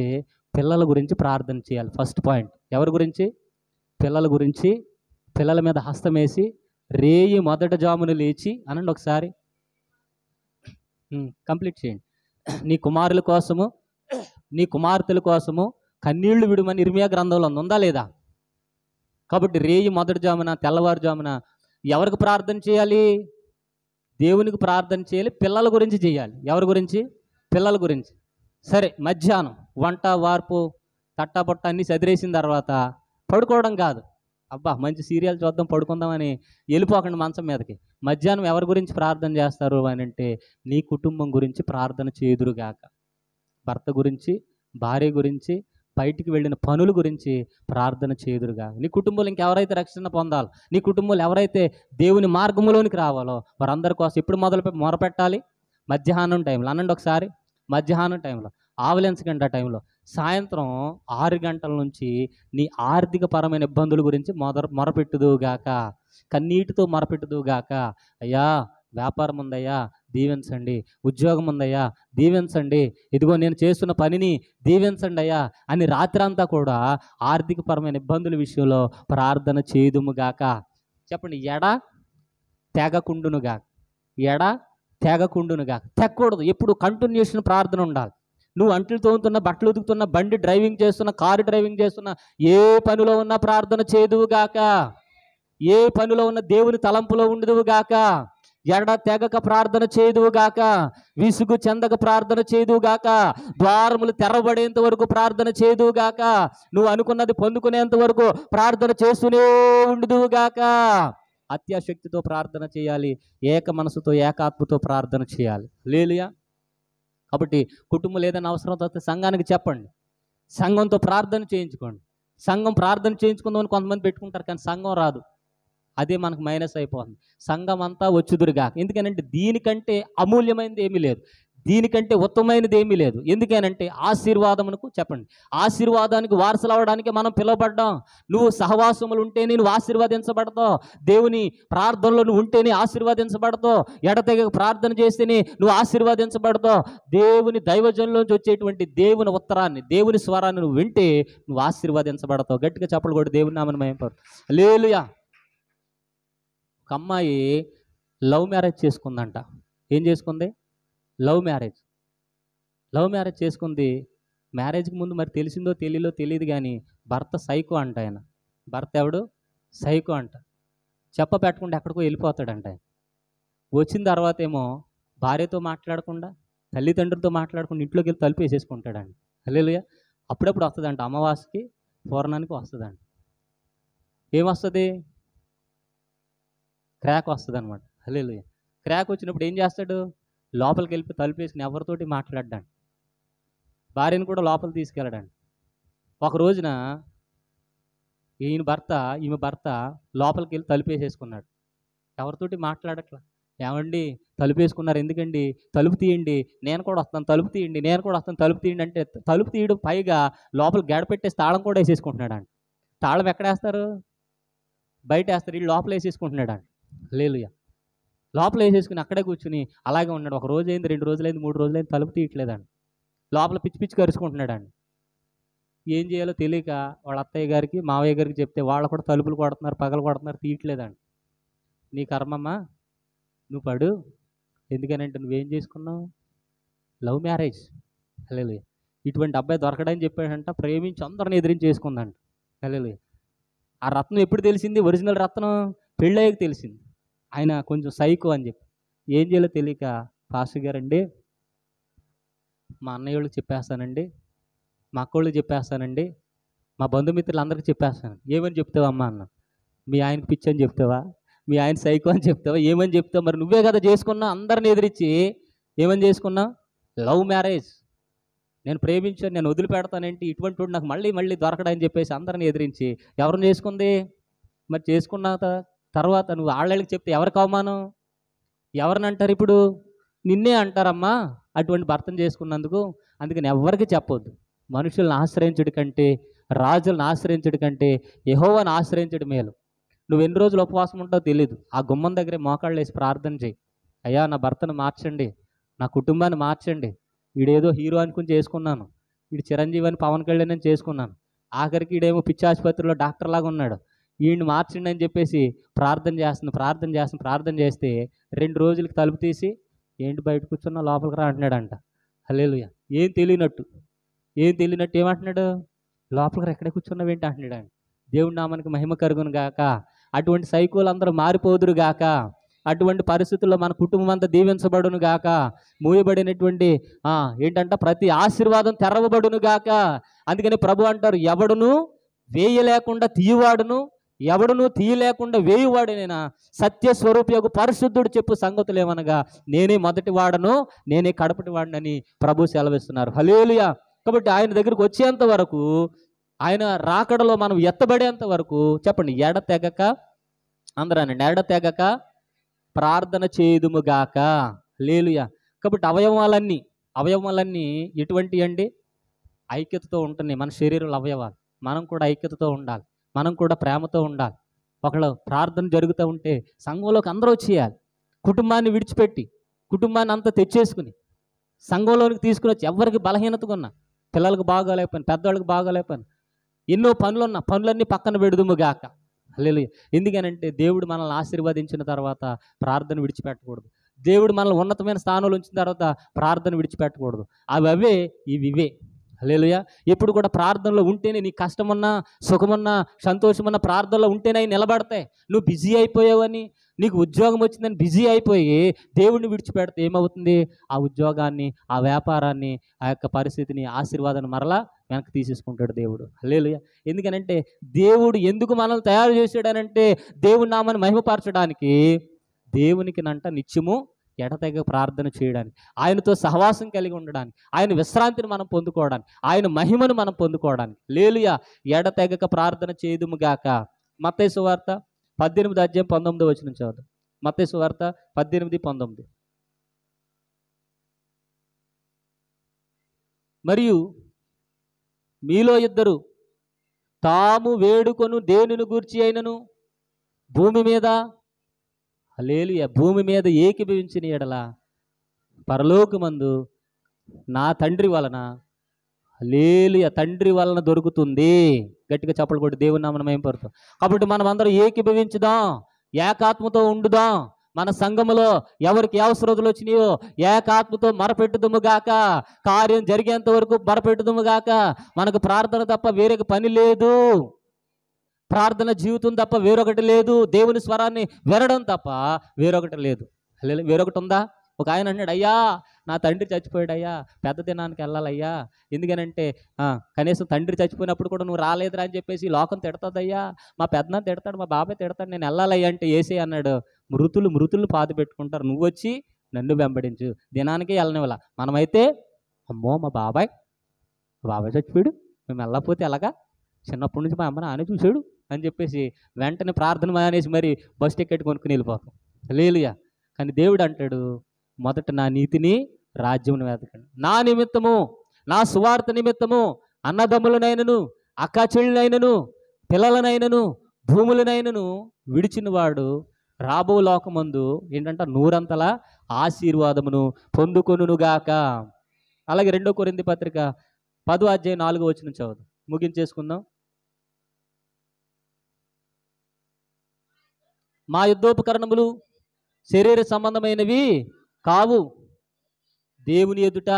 పిల్లల గురించి ప్రార్థన చేయాలి. First point. ఎవరి గురించి? పిల్లల గురించి. పిల్లల మీద హస్తం వేసి రేయి మొదట జామున లేచి అనండి ఒకసారి. కంప్లీట్ చేయండి. నీ కుమారుల కోసము, నీ కుమార్తెల కోసము కన్నీళ్లు విడుమని ఇర్మియా గ్రంథంలో ఉందా లేదా? కాబట్టి రేయి మొదటి జామున, తెల్లవారుజామున ఎవరికి ప్రార్థన చేయాలి? దేవునికి ప్రార్థన చేయాలి. పిల్లల గురించి చేయాలి. ఎవరి గురించి? పిల్లల గురించి. సరే, మధ్యాహ్నం వంట వార్పు తట్టాపట్ట అన్నీ చదిరేసిన తర్వాత పడుకోవడం కాదు. అబ్బా మంచి సీరియల్ చూద్దాం పడుకుందామని వెళ్ళిపోకండి మంచం మీదకి. మధ్యాహ్నం ఎవరి గురించి ప్రార్థన చేస్తారు అని అంటే నీ కుటుంబం గురించి ప్రార్థన చేదురుగాక. భర్త గురించి, భార్య గురించి, బయటికి వెళ్ళిన పనుల గురించి ప్రార్థన చేదురుగా. నీ కుటుంబంలో ఇంకెవరైతే రక్షణ పొందాలో, నీ కుటుంబంలో ఎవరైతే దేవుని మార్గంలోనికి రావాలో వారందరి కోసం ఎప్పుడు మొరపెట్టాలి? మధ్యాహ్నం టైంలో అనండి ఒకసారి. మధ్యాహ్నం టైంలో, ఆవలించకండి. ఆ టైంలో సాయంత్రం 6 గంటల నుంచి నీ ఆర్థిక పరమైన ఇబ్బందుల గురించి మొరపెట్టుదువుగాక. కన్నీటితో మొరపెట్టుదువుగాక. అయ్యా వ్యాపారం ఉందయ్యా, దీవించండి. ఉద్యోగం ఉందయ్యా, దీవించండి. ఇదిగో నేను చేస్తున్న పనిని దీవించండి అయ్యా అని రాత్రంతా కూడా ఆర్థికపరమైన ఇబ్బందుల విషయంలో ప్రార్థన చేయుదుముగాక. చెప్పండి, తెగకుండునుగాక. ఎడ తెగకుండునుగాక. తెగకూడదు. ఎప్పుడు కంటిన్యూషన్ ప్రార్థన ఉండాలి. నువ్వు అంట్లు తోముతున్నా, బట్టలు ఉతుకుతున్నా, బండి డ్రైవింగ్ చేస్తున్నా, కారు డ్రైవింగ్ చేస్తున్నా, ఏ పనిలో ఉన్నా ప్రార్థన చేదువుగాక. ఏ పనిలో ఉన్న దేవుని తలంపులో ఉండదువుగాక. ఎడ తెగక ప్రార్థన చేదువుగాక. విసుగు చెందక ప్రార్థన చేదువుగాక. ద్వారములు తెరవబడేంత వరకు ప్రార్థన చేదువుగాక. నువ్వు అనుకున్నది పొందుకునేంత వరకు ప్రార్థన చేస్తూనే ఉండుదువుగాక. అత్యాశక్తితో ప్రార్థన చేయాలి. ఏక మనసుతో, ఏకాత్మతో ప్రార్థన చేయాలి. హల్లెలూయా. కాబట్టి కుటుంబంలో ఏదైనా అవసరం వస్తే సంఘానికి చెప్పండి. సంఘంతో ప్రార్థన చేయించుకోండి. సంఘం ప్రార్థన చేయించుకుందామని కొంతమంది పెట్టుకుంటారు, కానీ సంఘం రాదు. అదే మనకు మైనస్ అయిపోతుంది. సంఘం అంతా వచ్చుదురుగా. ఎందుకనంటే దీనికంటే అమూల్యమైనది ఏమీ లేదు, దీనికంటే ఉత్తమమైనది ఏమీ లేదు. ఎందుకనంటే ఆశీర్వాదమునకు, చెప్పండి, ఆశీర్వాదానికి వారసులు అవ్వడానికి మనం పిలువబడ్డాం. నువ్వు సహవాసములు ఉంటేనే నువ్వు ఆశీర్వదించబడతావు. దేవుని ప్రార్థనలో నువ్వు ఉంటేనే ఆశీర్వదించబడతావు. ఎడతెగ ప్రార్థన చేస్తేనే నువ్వు ఆశీర్వదించబడతావు. దేవుని దైవజనులోంచి వచ్చేటువంటి దేవుని ఉత్తరాన్ని, దేవుని స్వరాన్ని నువ్వు వింటే నువ్వు ఆశీర్వదించబడతావు. గట్టిగా చప్పట్లు కొట్టి దేవుని నామమున మహిమపరచు. హల్లెలూయా. ఒక అమ్మాయి లవ్ మ్యారేజ్ చేసుకుందంట. ఏం చేసుకుంది? లవ్ మ్యారేజ్ చేసుకుంది. మ్యారేజ్కి ముందు మరి తెలిసిందో తెలియదు కానీ భర్త సైకో అంట. ఆయన భర్త ఎవడు? సైకో అంట. చెప్ప పెట్టకుండా ఎక్కడికో వెళ్ళిపోతాడంట. ఆయన వచ్చిన తర్వాత ఏమో భార్యతో మాట్లాడకుండా, తల్లిదండ్రులతో మాట్లాడకుండా ఇంట్లోకి వెళ్ళి తలుపు వేసేసుకుంటాడండి. హల్లెలూయా. అప్పుడప్పుడు వస్తుందంట, అమావాస్యకి పూర్ణానికి వస్తుందంట. ఏమొస్తుంది? క్రాక్ వస్తుంది అనమాట. హల్లెలూయా. క్రాక్ వచ్చినప్పుడు ఏం చేస్తాడు? లోపలికి వెళ్ళి తలుపు వేసుకుని ఎవరితోటి మాట్లాడ్డాడు. భార్యను కూడా లోపల తీసుకెళ్ళడాడు. ఒక రోజున ఈమె భర్త లోపలికి వెళ్ళి తలుపు వేసేసుకున్నాడు. ఎవరితోటి మాట్లాడట్లా. ఏమండి తలుపు వేసుకున్నారు ఎందుకండి? తలుపు తీయండి, నేను కూడా వస్తాను. తలుపు తీయండి, నేను కూడా వస్తాను. తలుపు తీయండి అంటే తలుపు తీయడం పైగా లోపల గడ పెట్టేసి తాళం కూడా వేసేసుకుంటున్నాడు అండి. తాళం ఎక్కడేస్తారు? బయట వేస్తారు. వీళ్ళు లోపల వేసేసుకుంటున్నాడు అండి. హల్లెలూయా. లోపల వేసేసుకుని అక్కడే కూర్చుని అలాగే ఉన్నాడు. ఒక రోజు అయింది, 2 రోజులైంది, 3 రోజులైంది, తలుపు తీయట్లేదండి. లోపల పిచ్చి కరుచుకుంటున్నాడండి. ఏం చేయాలో తెలియక వాళ్ళ అత్తయ్య గారికి, మావయ్య గారికి చెప్తే వాళ్ళు కూడా తలుపులు కొడుతున్నారు, పగలు కొడుతున్నారు, తీయట్లేదండి. నీ కర్మమ్మా, నువ్వు పడు. ఎందుకనంటే నువ్వేం చేసుకున్నావు? Love marriage. హల్లెలూయా. ఇటువంటి అబ్బాయి దొరకడని చెప్పాడంట. ప్రేమించి అందరిని ఎదిరించి చేసుకుందంట. హల్లెలూయా. ఆ రత్నం ఎప్పుడు తెలిసింది? ఒరిజినల్ రత్నం పెళ్ళయ్యాక తెలిసింది. ఆయన కొంచెం సైకో అని చెప్పి ఏం చేయాలో తెలియక, పాస్టర్ గారండి మా అన్నయ్య వాళ్ళకి చెప్పేస్తానండి, మా అక్కోళ్ళకి చెప్పేస్తానండి, మా బంధుమిత్రులందరికీ చెప్పేస్తాను. ఏమని చెప్తావమ్మా అన్న? మీ ఆయనకి పిచ్చి అని చెప్తావా? మీ ఆయన సైకో అని చెప్తావా? ఏమని చెప్తావు? మరి నువ్వే కదా చేసుకున్నా, అందరిని ఎదిరించి ఏమని చేసుకున్నా? Love marriage. నేను ప్రేమించాను, నేను వదిలిపెడతానేంటి, ఇటువంటి వాడు నాకు మళ్ళీ దొరకడని చెప్పేసి అందరిని ఎదిరించి ఎవరిని చేసుకుంది? మరి చేసుకున్న తర్వాత నువ్వు వాళ్ళకి చెప్తే ఎవరికి అవమానం? ఎవరిని అంటారు ఇప్పుడు? నిన్నే అంటారమ్మా అటువంటి భర్తను చేసుకున్నందుకు. అందుకని ఎవరికి చెప్పొద్దు. మనుషులను ఆశ్రయించడు కంటే, రాజులను ఆశ్రయించడు కంటే యెహోవాను ఆశ్రయించడం మేలు. నువ్వు ఎన్ని రోజులు ఉపవాసం ఉంటావో తెలీదు. ఆ గుమ్మం దగ్గరే మోకాళ్ళు వేసి ప్రార్థన చేయి. అయ్యా నా భర్తను మార్చండి, నా కుటుంబాన్ని మార్చండి. వీడేదో హీరో అనుకుని చేసుకున్నాను, వీడు చిరంజీవి అని, పవన్ కళ్యాణ్ అని చేసుకున్నాను. ఆఖరికి వీడేమో పిచ్చి ఆసుపత్రిలో డాక్టర్ లాగా ఉన్నాడు, వీడిని మార్చండి అని చెప్పేసి ప్రార్థన చేస్తే 2 రోజులకి తలుపు తీసి, ఏంటి బయట కూర్చున్నా లోపలికి రా అంటున్నాడంట. హల్లెలూయా. ఏం తెలియనట్టు ఏమంటున్నాడు? లోపలికి ఎక్కడే కూర్చున్నావేంటి అంటున్నాడు. దేవుడి నామానికి మహిమ కలుగును గాక. అటువంటి సైకోలు అందరూ మారిపోదురు గాక. అటువంటి పరిస్థితుల్లో మన కుటుంబం అంతా దీవించబడును గాక. మూయబడినటువంటి ఏంటంట ప్రతి ఆశీర్వాదం తెరవబడును గాక. అందుకని ప్రభు అంటారు, ఎవడును వేయలేకుండా తీయవాడును, ఎవడును తీయలేకుండా వేయువాడునైనా సత్యస్వరూపియగు పరిశుద్ధుడు చెప్పు సంగతులు ఏమనగా, నేనే మొదటి వాడను, నేనే కడపటి వాడనని ప్రభు సెలవిస్తున్నారు. హల్లెలూయా. కాబట్టి ఆయన దగ్గరకు వచ్చేంత వరకు, ఆయన రాకడలో మనం ఎత్తబడేంత వరకు, చెప్పండి, ఎడతెగక, అందరనండి, ఎడతెగక ప్రార్థన చేయుదుముగాక. హల్లెలూయా. కాబట్టి అవయవాలన్నీ ఎటువంటి అండి? ఐక్యతతో ఉంటున్నాయి. మన శరీరంలో అవయవాలు. మనం కూడా ఐక్యతతో ఉండాలి, మనం కూడా ప్రేమతో ఉండాలి. ఒకళ్ళు ప్రార్థన జరుగుతూ ఉంటే సంఘంలోకి అందరూ వచ్చేయాలి. కుటుంబాన్ని విడిచిపెట్టి, కుటుంబాన్ని అంతా తెచ్చేసుకుని సంఘంలోనికి తీసుకుని వచ్చి ఎవరికి బలహీనతగా ఉన్నా, పిల్లలకు బాగోలేకపోయినా, పెద్దవాళ్ళకి బాగోలేకపోయినా, ఎన్నో పనులున్నా పనులన్నీ పక్కన పెడుదుము గాక. హల్లెలూయా. ఎందుకనంటే దేవుడు మనల్ని ఆశీర్వదించిన తర్వాత ప్రార్థన విడిచిపెట్టకూడదు. దేవుడు మనల్ని ఉన్నతమైన స్థానంలో ఉంచిన తర్వాత ప్రార్థన విడిచిపెట్టకూడదు. అవే ఇవే. హల్లెలూయా. ఎప్పుడు కూడా ప్రార్థనలో ఉంటేనే నీకు కష్టమున్నా, సుఖమున్నా, సంతోషమున్నా ప్రార్థనలో ఉంటేనే అవి నిలబడతాయి. నువ్వు బిజీ అయిపోయావని, నీకు ఉద్యోగం వచ్చిందని బిజీ అయిపోయి దేవుడిని విడిచిపెడితే ఏమవుతుంది? ఆ ఉద్యోగాన్ని, ఆ వ్యాపారాన్ని, ఆ యొక్క పరిస్థితిని, ఆశీర్వాదాన్ని మరలా వెనక్కి తీసేసుకుంటాడు దేవుడు. హల్లెలూయా. ఎందుకనంటే దేవుడు ఎందుకు మనల్ని తయారు చేశాడనంటే దేవుడి నామాన్ని మహిమపరచడానికి, దేవునికి నిత్యము ఎడతెగ ప్రార్థన చేయడానికి, ఆయనతో సహవాసం కలిగి ఉండడానికి, ఆయన విశ్రాంతిని మనం పొందుకోవడానికి, ఆయన మహిమను మనం పొందుకోవడానికి. హల్లెలూయా. ఎడతెగక ప్రార్థన చేయుదుము గాక. మత్తయి సువార్త 18:19 చదువు. మత్తయి సువార్త 18:19. మరియు మీలో ఇద్దరు తాము వేడుకొను దేనిని గూర్చి అయినను భూమి మీద, హల్లెలూయా, భూమి మీద ఏకీభవించిన ఎడల పరలోకమందు నా తండ్రి వలన, హల్లెలూయా, తండ్రి వలన దొరుకుతుంది. గట్టిగా చప్పలు కొట్టి దేవుని నామమున మహిమపరుతాం. కాబట్టి మనం అందరం ఏకీభవించుదాం, ఏకాత్మతో ఉండుదాం. మన సంఘములో ఎవరికి ఏ అవసరతలు వచ్చినాయో ఏకాత్మతో మొరపెట్టుదుము గాక. కార్యం జరిగేంత వరకు మొరపెట్టుదుము గాక. మనకు ప్రార్థన తప్ప వేరే పని లేదు, ప్రార్థన జీవితం తప్ప వేరొకటి లేదు, దేవుని స్వరాన్ని వినడం తప్ప వేరొకటి లేదు. వేరొకటి ఉందా? ఒక ఆయన అన్నాడు, అయ్యా నా తండ్రి చచ్చిపోయాడు అయ్యా, పెద్ద దినానికి వెళ్ళాలయ్యా, ఎందుకనంటే కనీసం తండ్రి చచ్చిపోయినప్పుడు కూడా నువ్వు రాలేదురా అని చెప్పేసి లోకం తిడతాదయ్యా, మా పెద్దనాన్న తిడతాడు, మా బాబాయ్ తిడతాడు, నేను వెళ్ళాలయ్యా అంటే ఏసే అన్నాడు, మృతులు పాతి పెట్టుకుంటారు, నువ్వు వచ్చి నన్ను వెంబడించు, దినానికే వెళ్ళనివ్వాల. మనమైతే అమ్మో మా బాబాయ్ చచ్చిపోయాడు, మేము వెళ్ళకపోతే ఎలాగా, చిన్నప్పటి నుంచి మా అమ్మ నాన్న చూశాడు అని చెప్పేసి వెంటనే ప్రార్థన మానేసి మరి బస్ టికెట్ కొనుక్కుని వెళ్ళిపోతాం. హల్లెలూయా. కానీ దేవుడు అంటాడు, మొదట నా నీతిని, రాజ్యమును వెతకండి. నా నిమిత్తము, నా సువార్త నిమిత్తము అన్నదమ్ములనైనను, అక్క చెల్లెలైనను, పిల్లలనైనను, భూములనైనను విడిచిన వాడు రాబో లోకమందు ఏంటంటే నూరంతల ఆశీర్వాదమును పొందుకొనుగాక. అలాగే 2 కొరింథీ పత్రిక 10:4 చదువు, ముగించేసుకుందాం. మా యుద్ధోపకరణములు శరీర సంబంధమైనవి కావు, దేవుని ఎదుట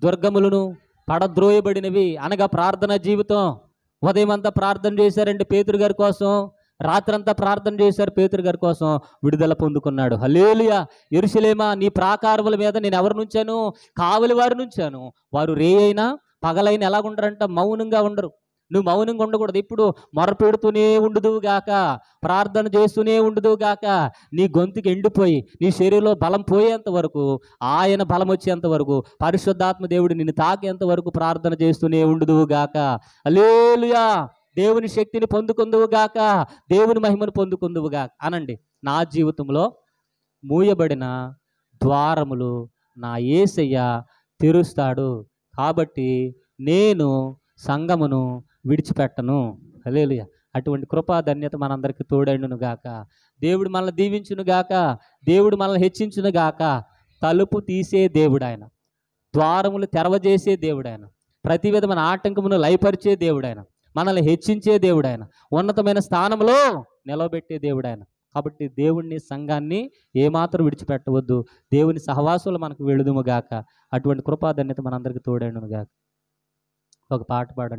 దుర్గములను పడద్రోయబడినవి. అనగా ప్రార్థన జీవితం. ఉదయం అంతా ప్రార్థన చేశారంటే పేతురు గారి కోసం, రాత్రంతా ప్రార్థన చేశారు పేతురు గారి కోసం, విడుదల పొందుకున్నాడు. హల్లెలూయా. యెరూషలేమా, నీ ప్రాకారముల మీద నేను ఎవరు నుంచాను? కావలి వారు నుంచాను. వారు రే అయినా పగలైన ఎలాగుండరంట? మౌనంగా ఉండరు. నువ్వు మౌనంగా ఉండకూడదు. ఇప్పుడు మొరపెడుతూనే ఉండుదువు గాక, ప్రార్థన చేస్తూనే ఉండుదువు గాక. నీ గొంతుకి ఎండిపోయి నీ శరీరంలో బలం పోయేంత వరకు, ఆయన బలం వచ్చేంత వరకు, పరిశుద్ధాత్మ దేవుడు నిన్ను తాకేంత వరకు ప్రార్థన చేస్తూనే ఉండుదువు గాక. హల్లెలూయా. దేవుని శక్తిని పొందుకుందువు గాక, దేవుని మహిమను పొందుకుందువు గాక. అనండి, నా జీవితంలో మూయబడిన ద్వారములు నా యేసయ్య తెరుస్తాడు, కాబట్టి నేను సంఘమును విడిచిపెట్టను. హల్లెలూయా. అటువంటి కృపా ధన్యత మనందరికీ తోడైండును గాక. దేవుడు మనల్ని దీవించును గాక, దేవుడు మనల్ని హెచ్చించును గాక. తలుపు తీసే దేవుడు ఆయన, ద్వారములు తెరవజేసే దేవుడు ఆయన, ప్రతి విధమైన ఆటంకమును లయపరిచే దేవుడు ఆయన, మనల్ని హెచ్చించే దేవుడు ఆయన, ఉన్నతమైన స్థానంలో నిలవబెట్టే దేవుడు ఆయన. కాబట్టి దేవుణ్ణి, సంఘాన్ని ఏమాత్రం విడిచిపెట్టవద్దు. దేవుని సహవాసంలో మనకు వెళుదుము గాక. అటువంటి కృపా ధన్యత మనందరికీ తోడైండును గాక. ఒక పాట పాడండి.